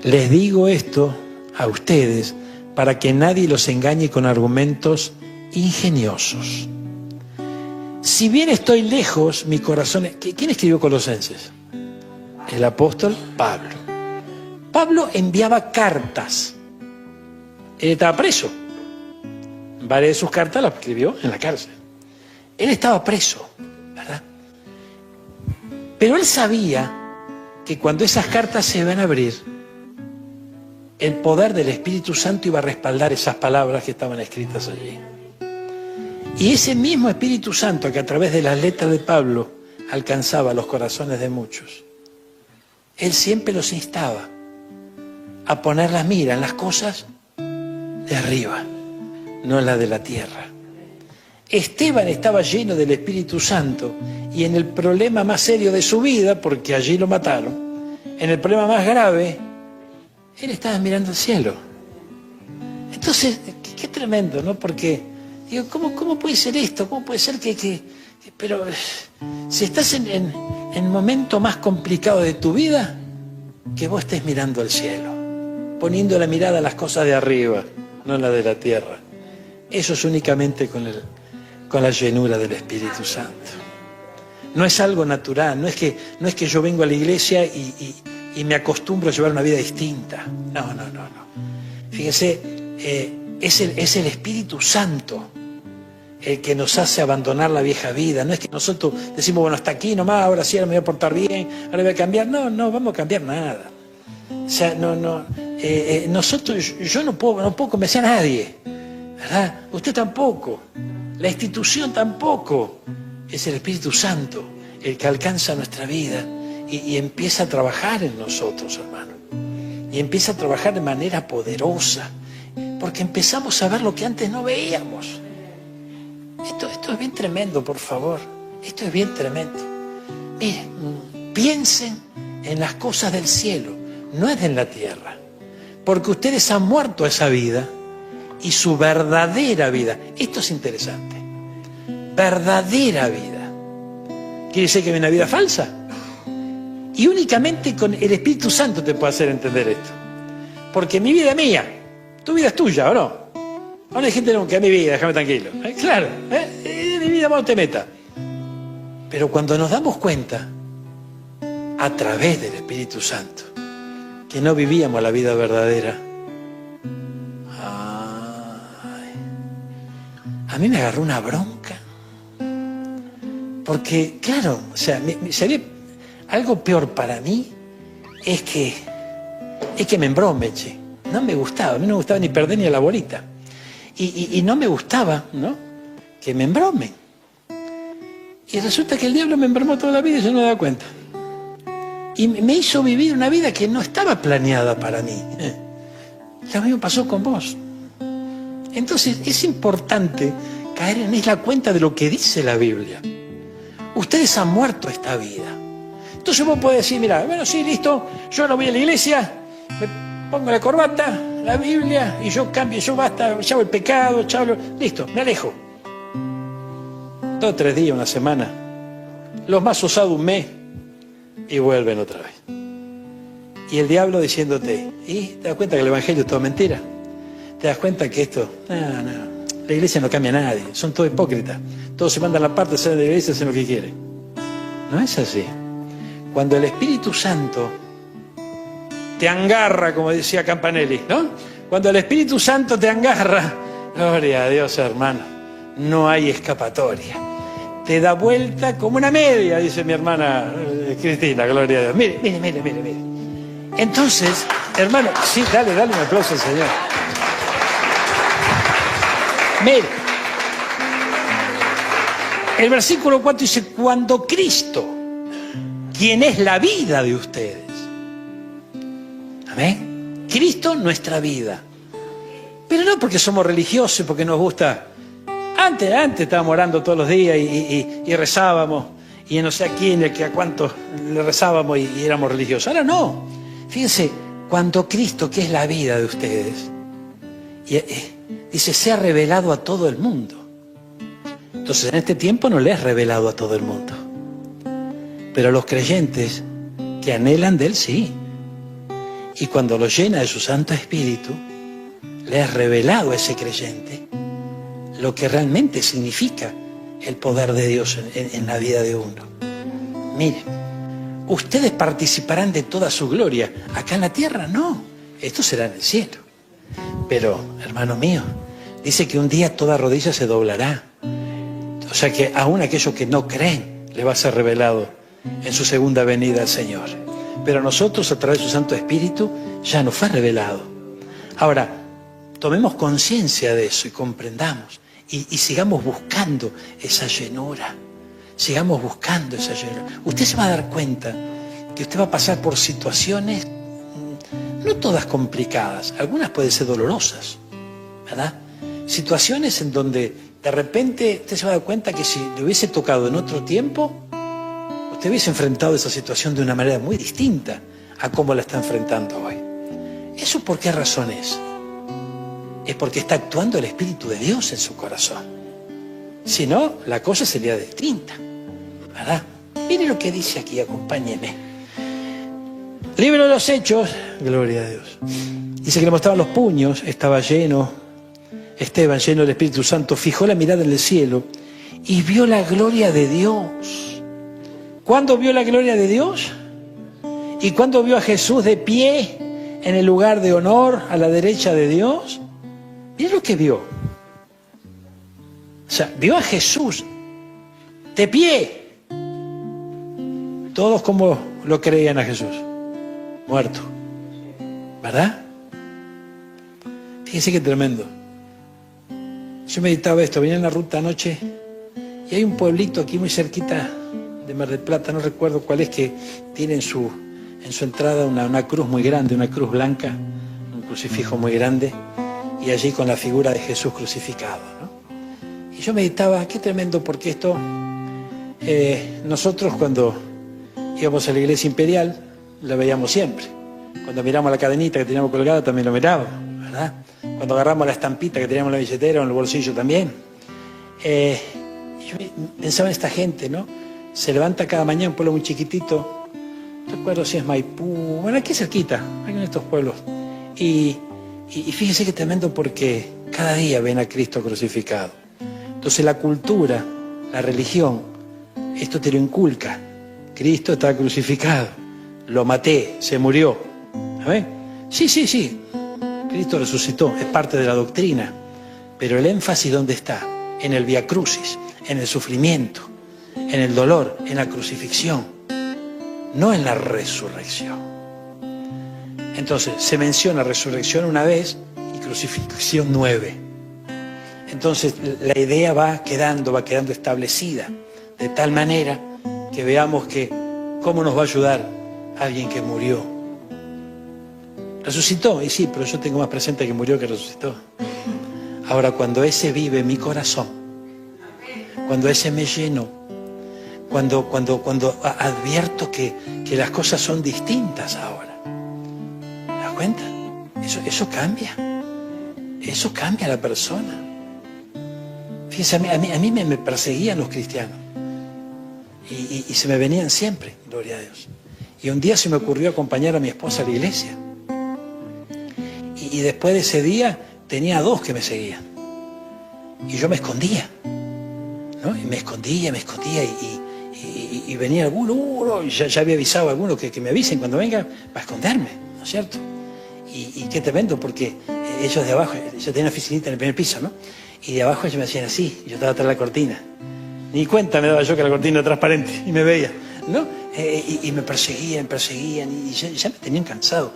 Les digo esto a ustedes para que nadie los engañe con argumentos ingeniosos. Si bien estoy lejos, mi corazón... ¿Quién escribió Colosenses? El apóstol Pablo. Pablo enviaba cartas. Él estaba preso. Varias de sus cartas las escribió en la cárcel. Él estaba preso, ¿verdad? Pero él sabía que cuando esas cartas se iban a abrir, el poder del Espíritu Santo iba a respaldar esas palabras que estaban escritas allí. Y ese mismo Espíritu Santo que a través de las letras de Pablo alcanzaba los corazones de muchos, él siempre los instaba a poner la mira en las cosas de arriba, no en la de la tierra. Esteban estaba lleno del Espíritu Santo y en el problema más serio de su vida, porque allí lo mataron, en el problema más grave, él estaba mirando al cielo. Entonces, qué tremendo, ¿no? Porque, digo, ¿cómo puede ser esto? ¿Cómo puede ser pero si estás en el momento más complicado de tu vida, que vos estés mirando al cielo, poniendo la mirada a las cosas de arriba, no en la de la tierra. Eso es únicamente con la llenura del Espíritu Santo. No es algo natural, no es que yo vengo a la iglesia y me acostumbro a llevar una vida distinta. No. Fíjense, es el Espíritu Santo el que nos hace abandonar la vieja vida. No es que nosotros decimos, bueno, hasta aquí nomás, ahora sí, ahora me voy a portar bien, ahora voy a cambiar. No vamos a cambiar nada. O sea, yo no puedo convencer a nadie, ¿verdad? Usted tampoco, la institución tampoco. Es el Espíritu Santo el que alcanza nuestra vida y empieza a trabajar en nosotros, hermano. Y empieza a trabajar de manera poderosa, porque empezamos a ver lo que antes no veíamos. Esto es bien tremendo, por favor. Esto es bien tremendo. Miren, piensen en las cosas del cielo, no es en la tierra. Porque ustedes han muerto a esa vida y su verdadera vida. Esto es interesante. Verdadera vida. ¿Quiere decir que hay una vida falsa? Y únicamente con el Espíritu Santo te puede hacer entender esto. Porque mi vida es mía, tu vida es tuya, ¿o no? Ahora hay gente que es mi vida, déjame tranquilo. Claro, mi vida no te meta. Pero cuando nos damos cuenta, a través del Espíritu Santo, que no vivíamos la vida verdadera, a mí me agarró una bronca. Porque, claro, o sea, sería algo peor para mí es que me embrome, che. No me gustaba, a mí no me gustaba ni perder ni a la bolita. Y no me gustaba, ¿no? Que me embromen. Y resulta que el diablo me embromó toda la vida y yo no me daba cuenta. Y me hizo vivir una vida que no estaba planeada para mí. Lo mismo pasó con vos. Entonces es importante caer en la cuenta de lo que dice la Biblia. Ustedes han muerto esta vida. Entonces vos podés decir, mira, bueno, sí, listo, yo no voy a la iglesia, me pongo la corbata, la Biblia, y yo cambio, yo basta, echavo el pecado, listo, me alejo. 2 o 3 días, una semana, los más osados un mes, y vuelven otra vez. Y el diablo diciéndote, ¿y te das cuenta que el evangelio es toda mentira? ¿Te das cuenta que esto, no, la iglesia no cambia a nadie, son todos hipócritas, todos se mandan la parte, salen de la iglesia, hacen lo que quieren? No es así. Cuando el Espíritu Santo te agarra, como decía Campanelli, ¿no? Cuando el Espíritu Santo te agarra, gloria a Dios, hermano, no hay escapatoria. Te da vuelta como una media, dice mi hermana Cristina, gloria a Dios. Mire, mire, mire, mire, mire. Entonces, hermano, sí, dale un aplauso al Señor. Mire, el versículo 4 dice, cuando Cristo, quien es la vida de ustedes. Amén. Cristo, nuestra vida. Pero no porque somos religiosos, porque nos gusta. Antes estábamos orando todos los días y rezábamos, y no sé a quién, a cuántos le rezábamos y éramos religiosos. Ahora no. Fíjense, cuando Cristo, que es la vida de ustedes, dice, se ha revelado a todo el mundo. Entonces, en este tiempo no le es revelado a todo el mundo. Pero a los creyentes que anhelan de Él, sí. Y cuando lo llena de su Santo Espíritu, le es revelado a ese creyente lo que realmente significa el poder de Dios en la vida de uno. Miren, ustedes participarán de toda su gloria. Acá en la tierra no, esto será en el cielo. Pero, hermano mío, dice que un día toda rodilla se doblará. O sea que aún aquellos que no creen le va a ser revelado en su segunda venida al Señor. Pero a nosotros, a través de su Santo Espíritu, ya nos fue revelado. Ahora, tomemos conciencia de eso y comprendamos. Y sigamos buscando esa llenura. Sigamos buscando esa llenura. Usted se va a dar cuenta que usted va a pasar por situaciones, no todas complicadas, algunas pueden ser dolorosas, ¿verdad? Situaciones en donde de repente usted se va a dar cuenta que si le hubiese tocado en otro tiempo, usted hubiese enfrentado esa situación de una manera muy distinta a cómo la está enfrentando hoy. ¿Eso por qué razón es? Es porque está actuando el Espíritu de Dios en su corazón. Si no, la cosa sería distinta, ¿verdad? Mire lo que dice aquí, acompáñeme. Libro de los Hechos, gloria a Dios. Dice que le mostraban los puños, estaba lleno, Esteban, lleno del Espíritu Santo, fijó la mirada en el cielo y vio la gloria de Dios. ¿Cuándo vio la gloria de Dios? ¿Y cuándo vio a Jesús de pie en el lugar de honor a la derecha de Dios? Mira lo que vio. O sea, vio a Jesús de pie. Todos como lo creían a Jesús. Muerto. ¿Verdad? Fíjense qué tremendo. Yo meditaba esto, venía en la ruta anoche y hay un pueblito aquí muy cerquita de Mar del Plata, no recuerdo cuál es, que tiene en su entrada una cruz muy grande, una cruz blanca, un crucifijo muy grande, y allí con la figura de Jesús crucificado, ¿no? Y yo meditaba, qué tremendo, porque esto, nosotros cuando íbamos a la iglesia imperial, la veíamos siempre. Cuando miramos la cadenita que teníamos colgada, también lo mirábamos, ¿verdad? Cuando agarramos la estampita que teníamos en la billetera o en el bolsillo también. Yo pensaba en esta gente, ¿no? Se levanta cada mañana, un pueblo muy chiquitito, no recuerdo si es Maipú, bueno, aquí cerquita, aquí en estos pueblos. Y fíjense qué tremendo, porque cada día ven a Cristo crucificado. Entonces la cultura, la religión, esto te lo inculca. Cristo está crucificado, lo maté, se murió. ¿Sabes? Sí. Cristo resucitó, es parte de la doctrina. Pero el énfasis, ¿dónde está? En el Vía Crucis, en el sufrimiento, en el dolor, en la crucifixión, no en la resurrección. Entonces, se menciona resurrección una vez y crucifixión 9. Entonces, la idea va quedando establecida, de tal manera que veamos que cómo nos va a ayudar alguien que murió. Resucitó, y sí, pero yo tengo más presente que murió que resucitó. Ahora, cuando ese vive en mi corazón, cuando ese me lleno, cuando advierto que las cosas son distintas ahora, ¿te das cuenta? Eso cambia. Eso cambia a la persona. Fíjense, a mí me perseguían los cristianos. Y se me venían siempre, gloria a Dios. Y un día se me ocurrió acompañar a mi esposa a la iglesia. Y después de ese día tenía 2 que me seguían. Y yo me escondía, ¿no? Y me escondía y venía alguno, y ya había avisado a alguno que me avisen cuando venga para esconderme, ¿no es cierto? Y qué tremendo, porque ellos de abajo, yo tenía una oficinita en el primer piso, ¿no? Y de abajo ellos me hacían así, yo estaba atrás de la cortina. Ni cuenta me daba yo que la cortina era transparente, y me veía, ¿no? Y me perseguían, y ya me tenían cansado.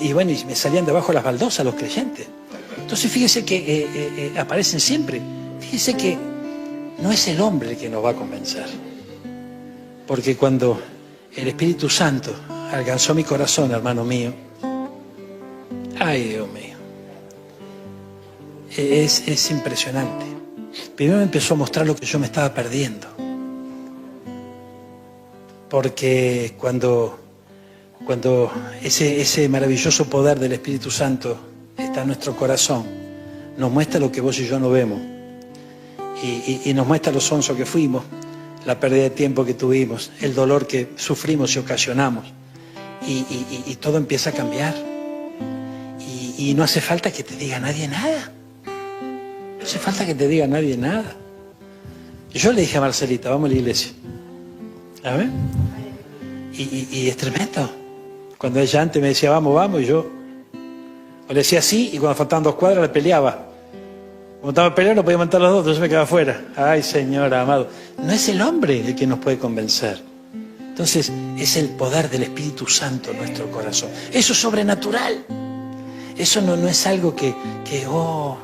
Y bueno, y me salían de abajo las baldosas los creyentes. Entonces fíjese que aparecen siempre. Fíjese que no es el hombre el que nos va a convencer. Porque cuando el Espíritu Santo alcanzó mi corazón, hermano mío, ay, Dios mío, es impresionante. Primero me empezó a mostrar lo que yo me estaba perdiendo. Porque cuando ese maravilloso poder del Espíritu Santo está en nuestro corazón, nos muestra lo que vos y yo no vemos. Y nos muestra lo sonso que fuimos, la pérdida de tiempo que tuvimos, el dolor que sufrimos y ocasionamos. Y todo empieza a cambiar. Y no hace falta que te diga nadie nada. No hace falta que te diga nadie nada. Yo le dije a Marcelita, vamos a la iglesia. ¿A ver? Y es tremendo. Cuando ella antes me decía, vamos, y yo le decía sí, y cuando faltaban 2 cuadras le peleaba. Como estaba peleando no podía montar los dos, entonces me quedaba afuera. Ay, Señor amado. No es el hombre el que nos puede convencer. Entonces, es el poder del Espíritu Santo en nuestro corazón. Eso es sobrenatural. Eso no es algo que no.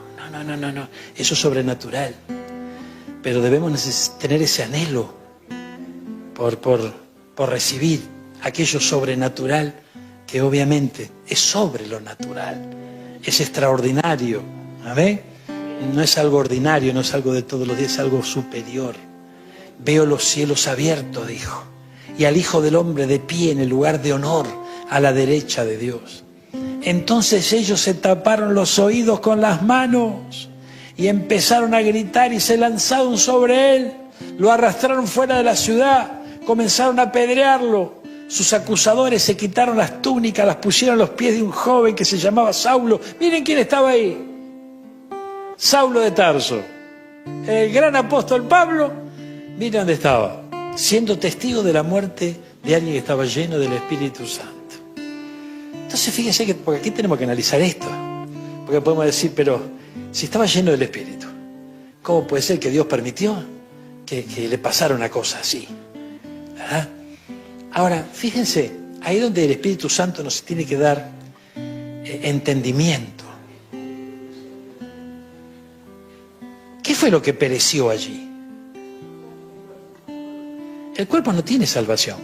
Eso es sobrenatural. Pero debemos tener ese anhelo por recibir aquello sobrenatural que obviamente es sobre lo natural. Es extraordinario. ¿Amén? No es algo ordinario, no es algo de todos los días, es algo superior. Veo los cielos abiertos, dijo, y al Hijo del Hombre de pie en el lugar de honor a la derecha de Dios. Entonces ellos se taparon los oídos con las manos y empezaron a gritar y se lanzaron sobre él. Lo arrastraron fuera de la ciudad, comenzaron a apedrearlo. Sus acusadores se quitaron las túnicas, las pusieron a los pies de un joven que se llamaba Saulo. Miren quién estaba ahí. Saulo de Tarso, el gran apóstol Pablo, mira dónde estaba, siendo testigo de la muerte de alguien que estaba lleno del Espíritu Santo. Entonces fíjense que, porque aquí tenemos que analizar esto, porque podemos decir, pero si estaba lleno del Espíritu, ¿cómo puede ser que Dios permitió que le pasara una cosa así? ¿Verdad? Ahora, fíjense, ahí donde el Espíritu Santo nos tiene que dar entendimiento. ¿Qué fue lo que pereció allí? El cuerpo no tiene salvación.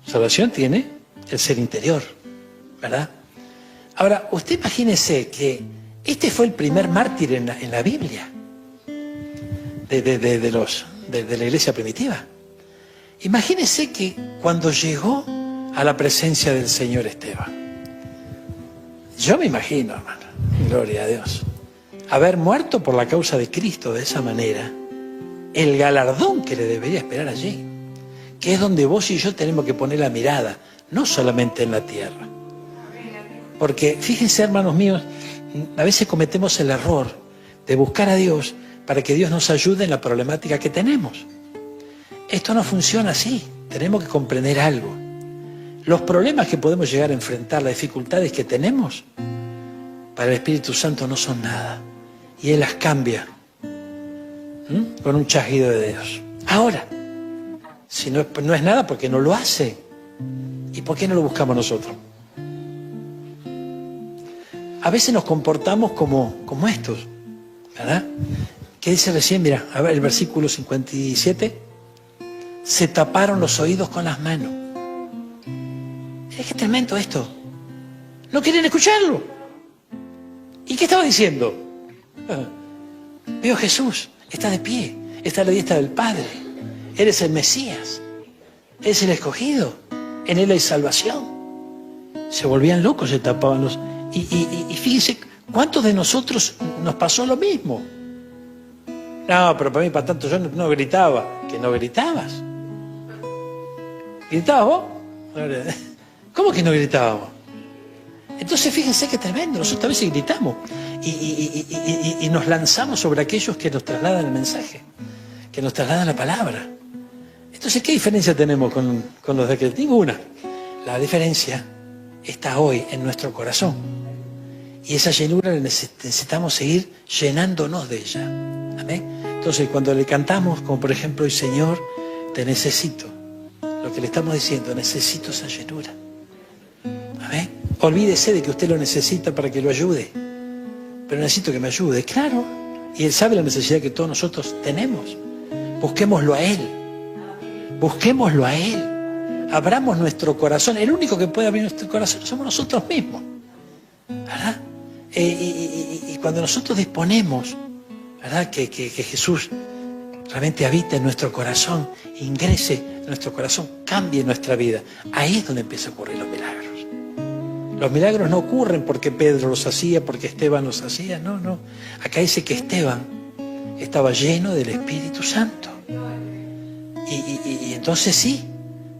Salvación tiene el ser interior, ¿verdad? Ahora, usted imagínese que este fue el primer mártir en la Biblia de la iglesia primitiva. Imagínese que cuando llegó a la presencia del Señor Esteban, yo me imagino, hermano, gloria a Dios, haber muerto por la causa de Cristo de esa manera, el galardón que le debería esperar allí, que es donde vos y yo tenemos que poner la mirada, no solamente en la tierra. Porque fíjense, hermanos míos, a veces cometemos el error de buscar a Dios para que Dios nos ayude en la problemática que tenemos. Esto no funciona así, tenemos que comprender algo. Los problemas que podemos llegar a enfrentar, las dificultades que tenemos, para el Espíritu Santo no son nada. Y Él las cambia con un chasquido de dedos. Ahora, si no es nada porque no lo hace. ¿Y por qué no lo buscamos nosotros? A veces nos comportamos como estos, ¿verdad? ¿Qué dice recién? Mira, a ver el versículo 57. Se taparon los oídos con las manos. Mira qué tremendo esto. No querían escucharlo. ¿Y qué estaba diciendo? Veo a Jesús, está de pie, está a la diestra del Padre. Eres el Mesías, eres el escogido, en Él hay salvación. Se volvían locos, se tapaban los... Y fíjense, ¿cuántos de nosotros nos pasó lo mismo? No, pero para mí, para tanto, yo no gritaba. ¿Que no gritabas? ¿Gritabas vos? ¿Cómo que no gritábamos? Entonces fíjense qué tremendo, nosotros a veces gritamos y nos lanzamos sobre aquellos que nos trasladan el mensaje, que nos trasladan la palabra. Entonces, ¿qué diferencia tenemos con los de aquel? Ninguna. La diferencia está hoy en nuestro corazón. Y esa llenura necesitamos seguir llenándonos de ella. ¿Amén? Entonces, cuando le cantamos, como por ejemplo, hoy, Señor, te necesito. Lo que le estamos diciendo, necesito esa llenura. ¿Amén? Olvídese de que usted lo necesita para que lo ayude. Pero necesito que me ayude, claro. Y Él sabe la necesidad que todos nosotros tenemos. Busquémoslo a Él. Busquémoslo a Él. Abramos nuestro corazón. El único que puede abrir nuestro corazón somos nosotros mismos. ¿Verdad? Y cuando nosotros disponemos, ¿verdad? Que Jesús realmente habite en nuestro corazón, ingrese en nuestro corazón, cambie nuestra vida, ahí es donde empiezan a ocurrir los milagros. Los milagros no ocurren porque Pedro los hacía, porque Esteban los hacía, no. Acá dice que Esteban estaba lleno del Espíritu Santo. Y entonces sí,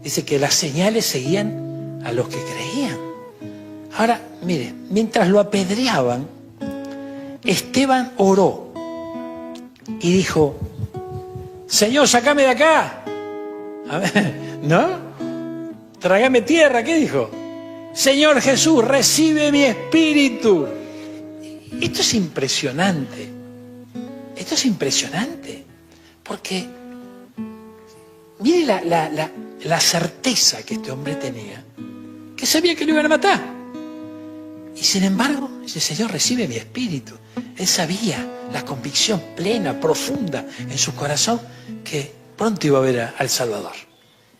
dice que las señales seguían a los que creían. Ahora, mire, mientras lo apedreaban, Esteban oró y dijo, Señor, sácame de acá. ¿No? Trágame tierra, ¿qué dijo? Señor Jesús, recibe mi espíritu. Esto es impresionante. Esto es impresionante. Porque, mire la certeza que este hombre tenía, que sabía que lo iban a matar. Y sin embargo, dice, Señor, recibe mi espíritu. Él sabía la convicción plena, profunda en su corazón que pronto iba a ver al Salvador,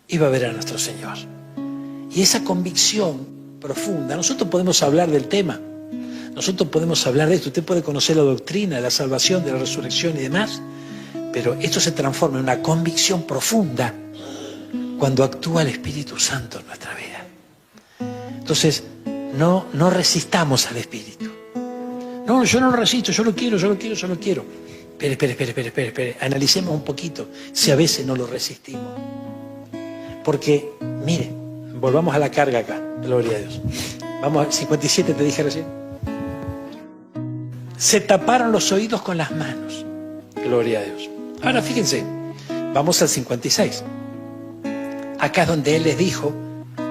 iba a ver a nuestro Señor. Y esa convicción profunda, nosotros podemos hablar del tema, nosotros podemos hablar de esto, usted puede conocer la doctrina de la salvación, de la resurrección y demás, pero esto se transforma en una convicción profunda cuando actúa el Espíritu Santo en nuestra vida. Entonces, no resistamos al Espíritu. No, yo no lo resisto, yo lo quiero. Espere. Analicemos un poquito si a veces no lo resistimos. Porque, mire, volvamos a la carga acá, gloria a Dios. Vamos al 57, te dije recién. Se taparon los oídos con las manos, gloria a Dios. Ahora fíjense, vamos al 56. Acá es donde Él les dijo,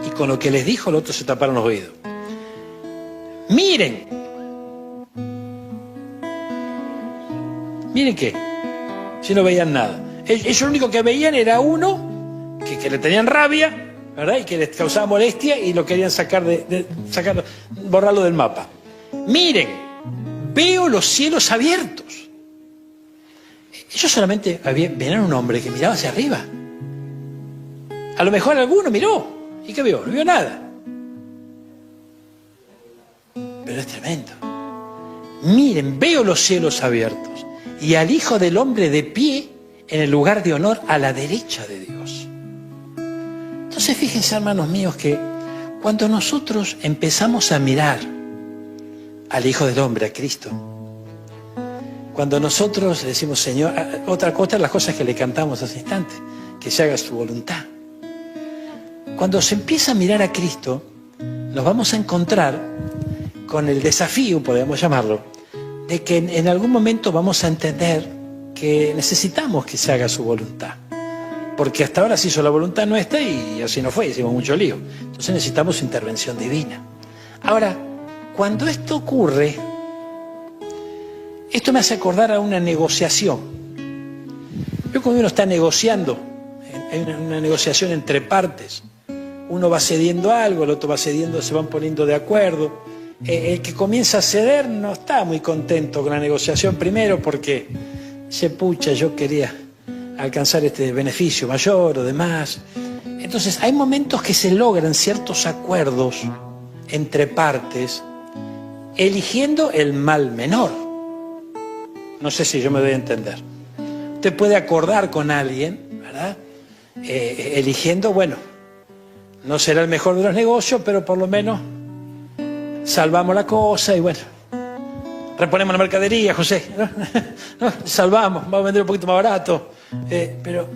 y con lo que les dijo, los otros se taparon los oídos. Miren qué, si no veían nada. Ellos lo único que veían era uno que le tenían rabia, ¿verdad? Y que les causaba molestia y lo querían borrarlo del mapa. Miren, veo los cielos abiertos. Ellos solamente veían un hombre que miraba hacia arriba. A lo mejor alguno miró. ¿Y qué vio? No vio nada. Pero es tremendo. Miren, veo los cielos abiertos y al Hijo del Hombre de pie en el lugar de honor a la derecha de Dios. Entonces fíjense, hermanos míos, que cuando nosotros empezamos a mirar al Hijo del Hombre, a Cristo, cuando nosotros le decimos, Señor, otra de las cosas que le cantamos hace instante, que se haga su voluntad. Cuando se empieza a mirar a Cristo, nos vamos a encontrar con el desafío, podemos llamarlo, de que en algún momento vamos a entender que necesitamos que se haga su voluntad. Porque hasta ahora se hizo la voluntad nuestra y así no fue, hicimos mucho lío. Entonces necesitamos intervención divina. Ahora, cuando esto ocurre, esto me hace acordar a una negociación. Yo cuando uno está negociando, hay una negociación entre partes, uno va cediendo algo, el otro va cediendo, se van poniendo de acuerdo. El que comienza a ceder no está muy contento con la negociación primero porque se pucha, yo quería alcanzar este beneficio mayor o demás. Entonces hay momentos que se logran ciertos acuerdos entre partes eligiendo el mal menor. No sé si yo me doy a entender. Usted puede acordar con alguien, ¿verdad? Eligiendo, bueno, no será el mejor de los negocios, pero por lo menos salvamos la cosa y bueno, reponemos la mercadería, José. ¿No? Salvamos, vamos a vender un poquito más barato. Pero,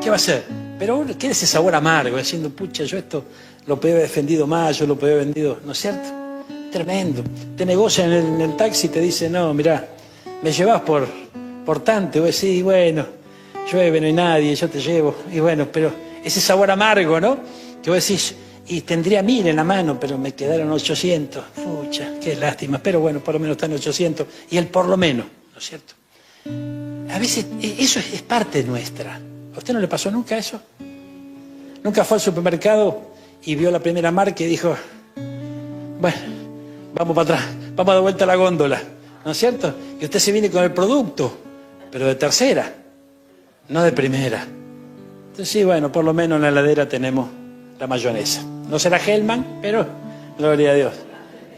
¿qué va a hacer? Pero uno quiere ese sabor amargo, diciendo, pucha, yo esto lo podía haber defendido más, yo lo podía haber vendido, ¿no es cierto? Tremendo. Te negocian en el taxi y te dicen, no, mirá, me llevas por tanto. Y vos decís, bueno, llueve, no hay nadie, yo te llevo. Y bueno, pero ese sabor amargo, ¿no? Que vos decís, y tendría 1000 en la mano, pero me quedaron 800. Pucha, qué lástima. Pero bueno, por lo menos están 800. Y el por lo menos, ¿no es cierto? A veces eso es parte nuestra. ¿A usted no le pasó nunca eso? ¿Nunca fue al supermercado y vio la primera marca y dijo, bueno, vamos para atrás, vamos de vuelta a la góndola, ¿no es cierto? Y usted se viene con el producto, pero de tercera, no de primera. Entonces sí, bueno, por lo menos en la heladera tenemos la mayonesa. No será Hellman, pero gloria a Dios.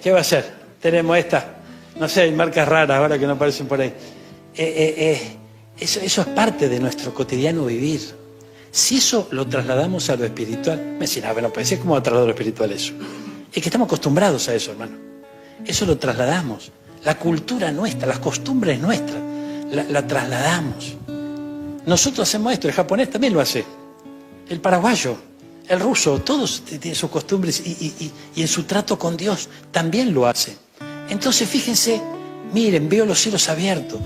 ¿Qué va a ser? Tenemos esta, no sé, hay marcas raras ahora que no aparecen por ahí. Eso es parte de nuestro cotidiano vivir. Si eso lo trasladamos a lo espiritual, me decían, bueno, pues es como trasladar lo espiritual eso. Es que estamos acostumbrados a eso, hermano. Eso lo trasladamos. La cultura nuestra, las costumbres nuestras, la trasladamos. Nosotros hacemos esto, el japonés también lo hace. El paraguayo, el ruso, todos tienen sus costumbres y en su trato con Dios también lo hacen. Entonces fíjense, miren, veo los cielos abiertos,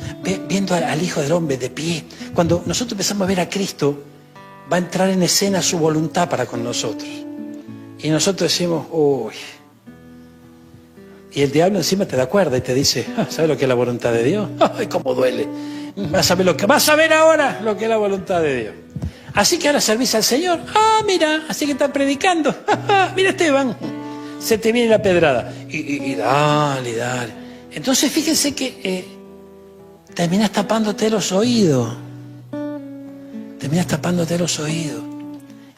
viendo al Hijo del Hombre de pie. Cuando nosotros empezamos a ver a Cristo, va a entrar en escena su voluntad para con nosotros. Y nosotros decimos, uy. Y el diablo encima te da cuerda y te dice, ¿sabes lo que es la voluntad de Dios? ¡Ay, cómo duele! Vas a ver ahora lo que es la voluntad de Dios. Así que ahora servís al Señor. Mira, así que está predicando. Mira, Esteban, se te viene la pedrada. Y dale. Entonces fíjense que terminás tapándote los oídos. Terminas tapándote los oídos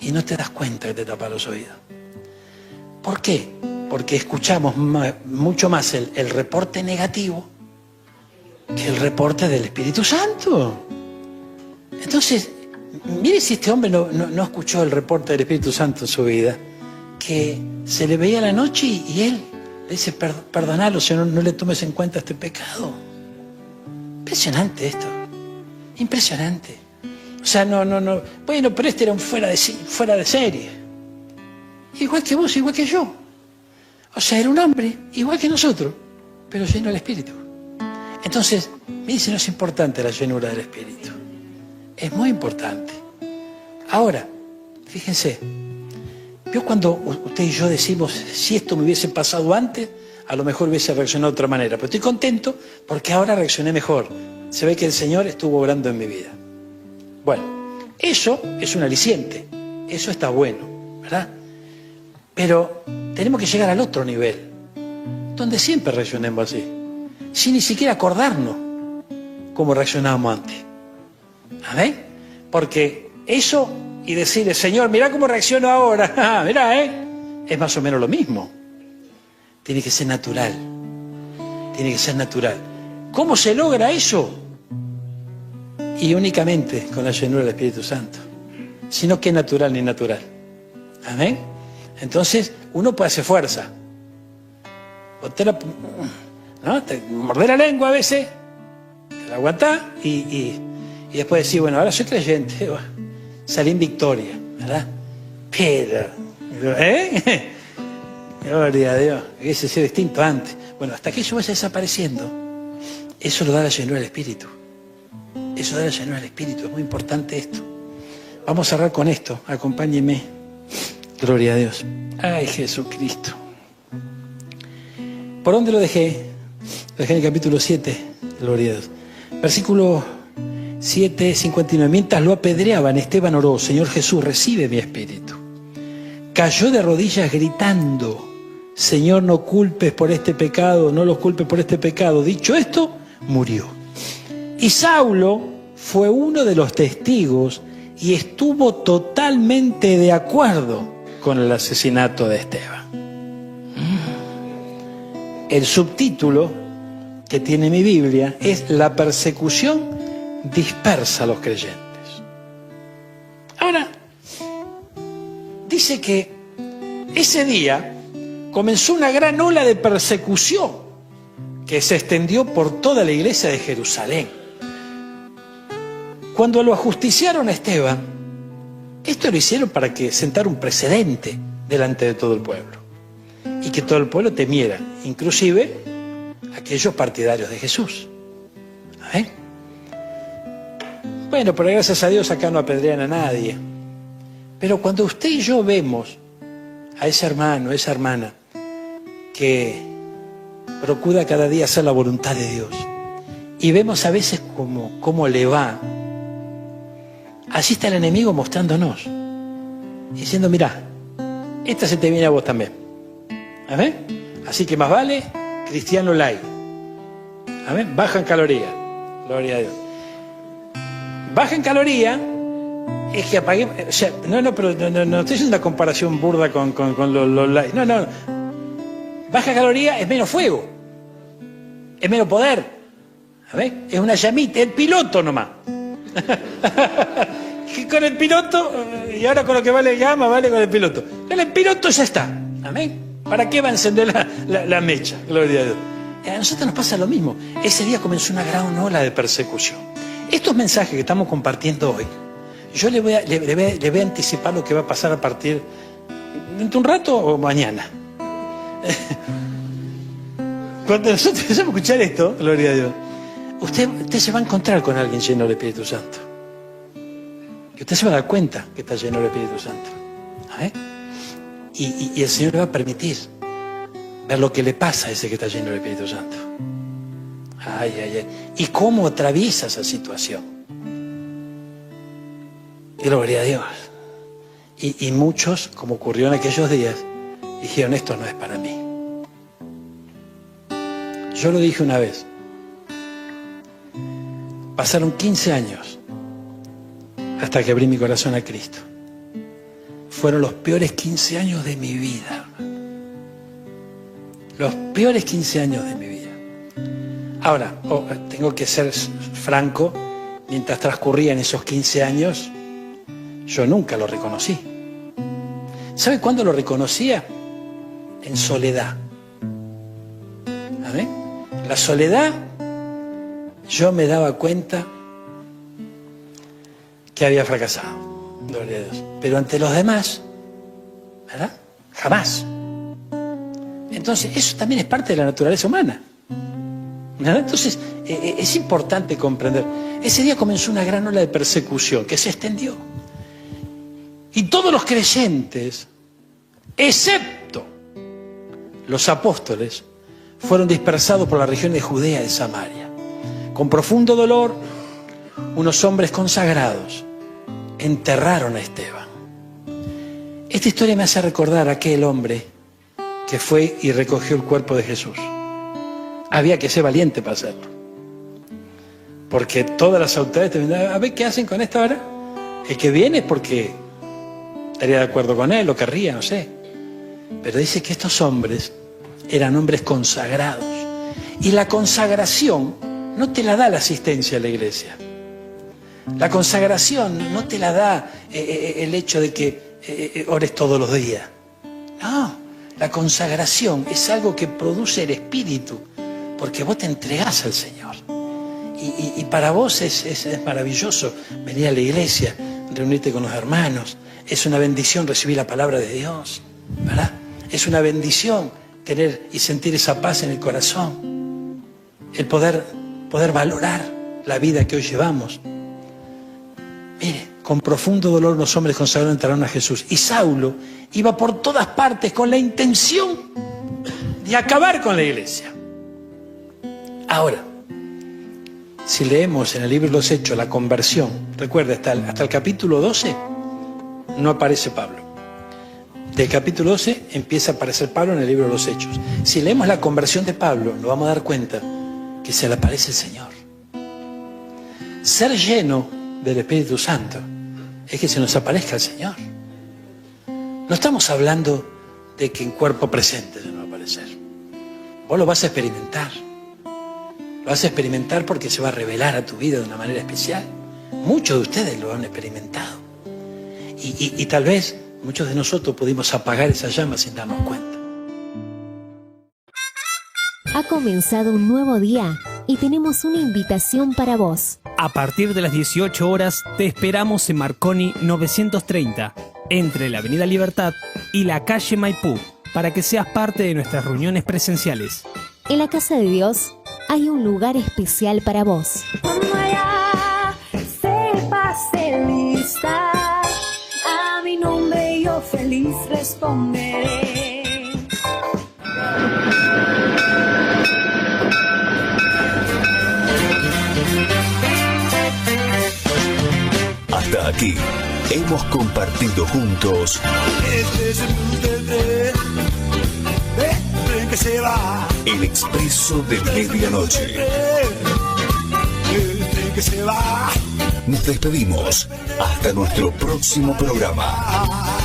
y no te das cuenta que te tapa los oídos. ¿Por qué? Porque escuchamos mucho más el reporte negativo que el reporte del Espíritu Santo. Entonces, mire si este hombre no escuchó el reporte del Espíritu Santo en su vida, que se le veía la noche y él le dice, perdonalo, Señor, no le tomes en cuenta este pecado. Impresionante esto, impresionante. O sea, no. Bueno, pero este era un fuera de serie. Igual que vos, igual que yo. O sea, era un hombre igual que nosotros, pero lleno del Espíritu. Entonces, miren si no es importante la llenura del Espíritu. Es muy importante. Ahora, fíjense, yo cuando usted y yo decimos, si esto me hubiese pasado antes, a lo mejor hubiese reaccionado de otra manera. Pero estoy contento porque ahora reaccioné mejor. Se ve que el Señor estuvo obrando en mi vida. Bueno, eso es un aliciente, eso está bueno, ¿verdad? Pero tenemos que llegar al otro nivel, donde siempre reaccionemos así, sin ni siquiera acordarnos cómo reaccionábamos antes. ¿Amén? Porque eso y decirle, Señor, mirá cómo reacciono ahora, mirá, es más o menos lo mismo. Tiene que ser natural, tiene que ser natural. ¿Cómo se logra eso? Y únicamente con la llenura del Espíritu Santo. Sino que natural ni natural. Amén. Entonces, uno puede hacer fuerza. Te morder la lengua a veces, te la aguantás y después decís, bueno, ahora soy creyente, salí en victoria, ¿verdad? Pero, gloria a Dios, hubiese sido distinto antes. Bueno, hasta que eso vaya desapareciendo, eso lo da la llenura del Espíritu. Eso da la llenura del Espíritu, es muy importante esto. Vamos a cerrar con esto, acompáñenme. Gloria a Dios. Ay, Jesucristo. ¿Por dónde lo dejé? Lo dejé en el capítulo 7, gloria a Dios. Versículo 7, 59. Mientras lo apedreaban, Esteban oró, Señor Jesús, recibe mi espíritu. Cayó de rodillas gritando, Señor, no culpes por este pecado, no los culpes por este pecado. Dicho esto, murió. Y Saulo fue uno de los testigos y estuvo totalmente de acuerdo con el asesinato de Esteban. El subtítulo que tiene mi Biblia es La persecución dispersa a los creyentes. Ahora, dice que ese día comenzó una gran ola de persecución que se extendió por toda la iglesia de Jerusalén. Cuando lo ajusticiaron a Esteban, esto lo hicieron para que sentara un precedente delante de todo el pueblo y que todo el pueblo temiera, inclusive aquellos partidarios de Jesús. ¿Amén? Bueno, pero gracias a Dios acá no apedrean a nadie. Pero cuando usted y yo vemos a ese hermano, a esa hermana que procura cada día hacer la voluntad de Dios y vemos a veces cómo le va, así está el enemigo mostrándonos, diciendo, mirá, esta se te viene a vos también. ¿Amén? Así que más vale cristiano light. ¿Amén? Baja en calorías. Gloria a Dios. Baja en calorías es que apaguemos. O sea, pero no estoy haciendo una comparación burda con los light. No. Baja caloría es menos fuego. Es menos poder. ¿Amén? Es una llamita, el piloto nomás. Con el piloto, y ahora con lo que vale llama, vale con el piloto. Con el piloto ya está. Amén. ¿Para qué va a encender la mecha? Gloria a Dios. A nosotros nos pasa lo mismo. Ese día comenzó una gran ola de persecución. Estos mensajes que estamos compartiendo hoy, yo le voy a anticipar lo que va a pasar a partir de un rato o mañana. Cuando nosotros empezamos a escuchar esto, gloria a Dios, usted se va a encontrar con alguien lleno del Espíritu Santo. Y usted se va a dar cuenta que está lleno del Espíritu Santo. ¿Eh? Y el Señor le va a permitir ver lo que le pasa a ese que está lleno del Espíritu Santo. Ay. Y cómo atraviesa esa situación. Gloria a Dios. Y muchos, como ocurrió en aquellos días, dijeron, esto no es para mí. Yo lo dije una vez. Pasaron 15 años hasta que abrí mi corazón a Cristo. Fueron los peores 15 años de mi vida. Los peores 15 años de mi vida. Ahora, tengo que ser franco, mientras transcurrían esos 15 años, yo nunca lo reconocí. ¿Sabe cuándo lo reconocía? En soledad. ¿Amén? La soledad, yo me daba cuenta que había fracasado. Gloria a Dios. Pero ante los demás, ¿verdad? Jamás. Entonces, eso también es parte de la naturaleza humana. ¿Verdad? Entonces, es importante comprender. Ese día comenzó una gran ola de persecución que se extendió. Y todos los creyentes, excepto los apóstoles, fueron dispersados por la región de Judea y de Samaria. Con profundo dolor, unos hombres consagrados enterraron a Esteban. Esta historia me hace recordar a aquel hombre que fue y recogió el cuerpo de Jesús. Había que ser valiente para hacerlo, porque todas las autoridades te vienen a ver qué hacen con esta hora. El que viene es porque estaría de acuerdo con él, lo querría, no sé. Pero dice que estos hombres eran hombres consagrados, y la consagración no te la da la asistencia a la iglesia. La consagración no te la da el hecho de que ores todos los días. No, la consagración es algo que produce el Espíritu, porque vos te entregás al Señor. Y para vos es maravilloso venir a la iglesia, reunirte con los hermanos. Es una bendición recibir la palabra de Dios, ¿verdad? Es una bendición tener y sentir esa paz en el corazón. El poder valorar la vida que hoy llevamos. Mire, con profundo dolor los hombres consagrados entraron a Jesús. Y Saulo iba por todas partes con la intención de acabar con la iglesia. Ahora, si leemos en el libro de los Hechos la conversión, recuerda, hasta el capítulo 12 no aparece Pablo. Del capítulo 12 empieza a aparecer Pablo en el libro de los Hechos. Si leemos la conversión de Pablo, nos vamos a dar cuenta que se le aparece el Señor. Ser lleno del Espíritu Santo es que se nos aparezca el Señor. No estamos hablando de que en cuerpo presente se nos va a aparecer. Vos lo vas a experimentar. Lo vas a experimentar porque se va a revelar a tu vida de una manera especial. Muchos de ustedes lo han experimentado. Y tal vez muchos de nosotros pudimos apagar esa llama sin darnos cuenta. Ha comenzado un nuevo día y tenemos una invitación para vos. A partir de las 18 horas te esperamos en Marconi 930, entre la Avenida Libertad y la calle Maipú, para que seas parte de nuestras reuniones presenciales. En la Casa de Dios hay un lugar especial para vos. Se pase lista a mi nombre yo feliz responderé. Hasta aquí hemos compartido juntos Este es el tren que se va. el expreso de medianoche. El tren que se va. Nos despedimos hasta nuestro próximo programa.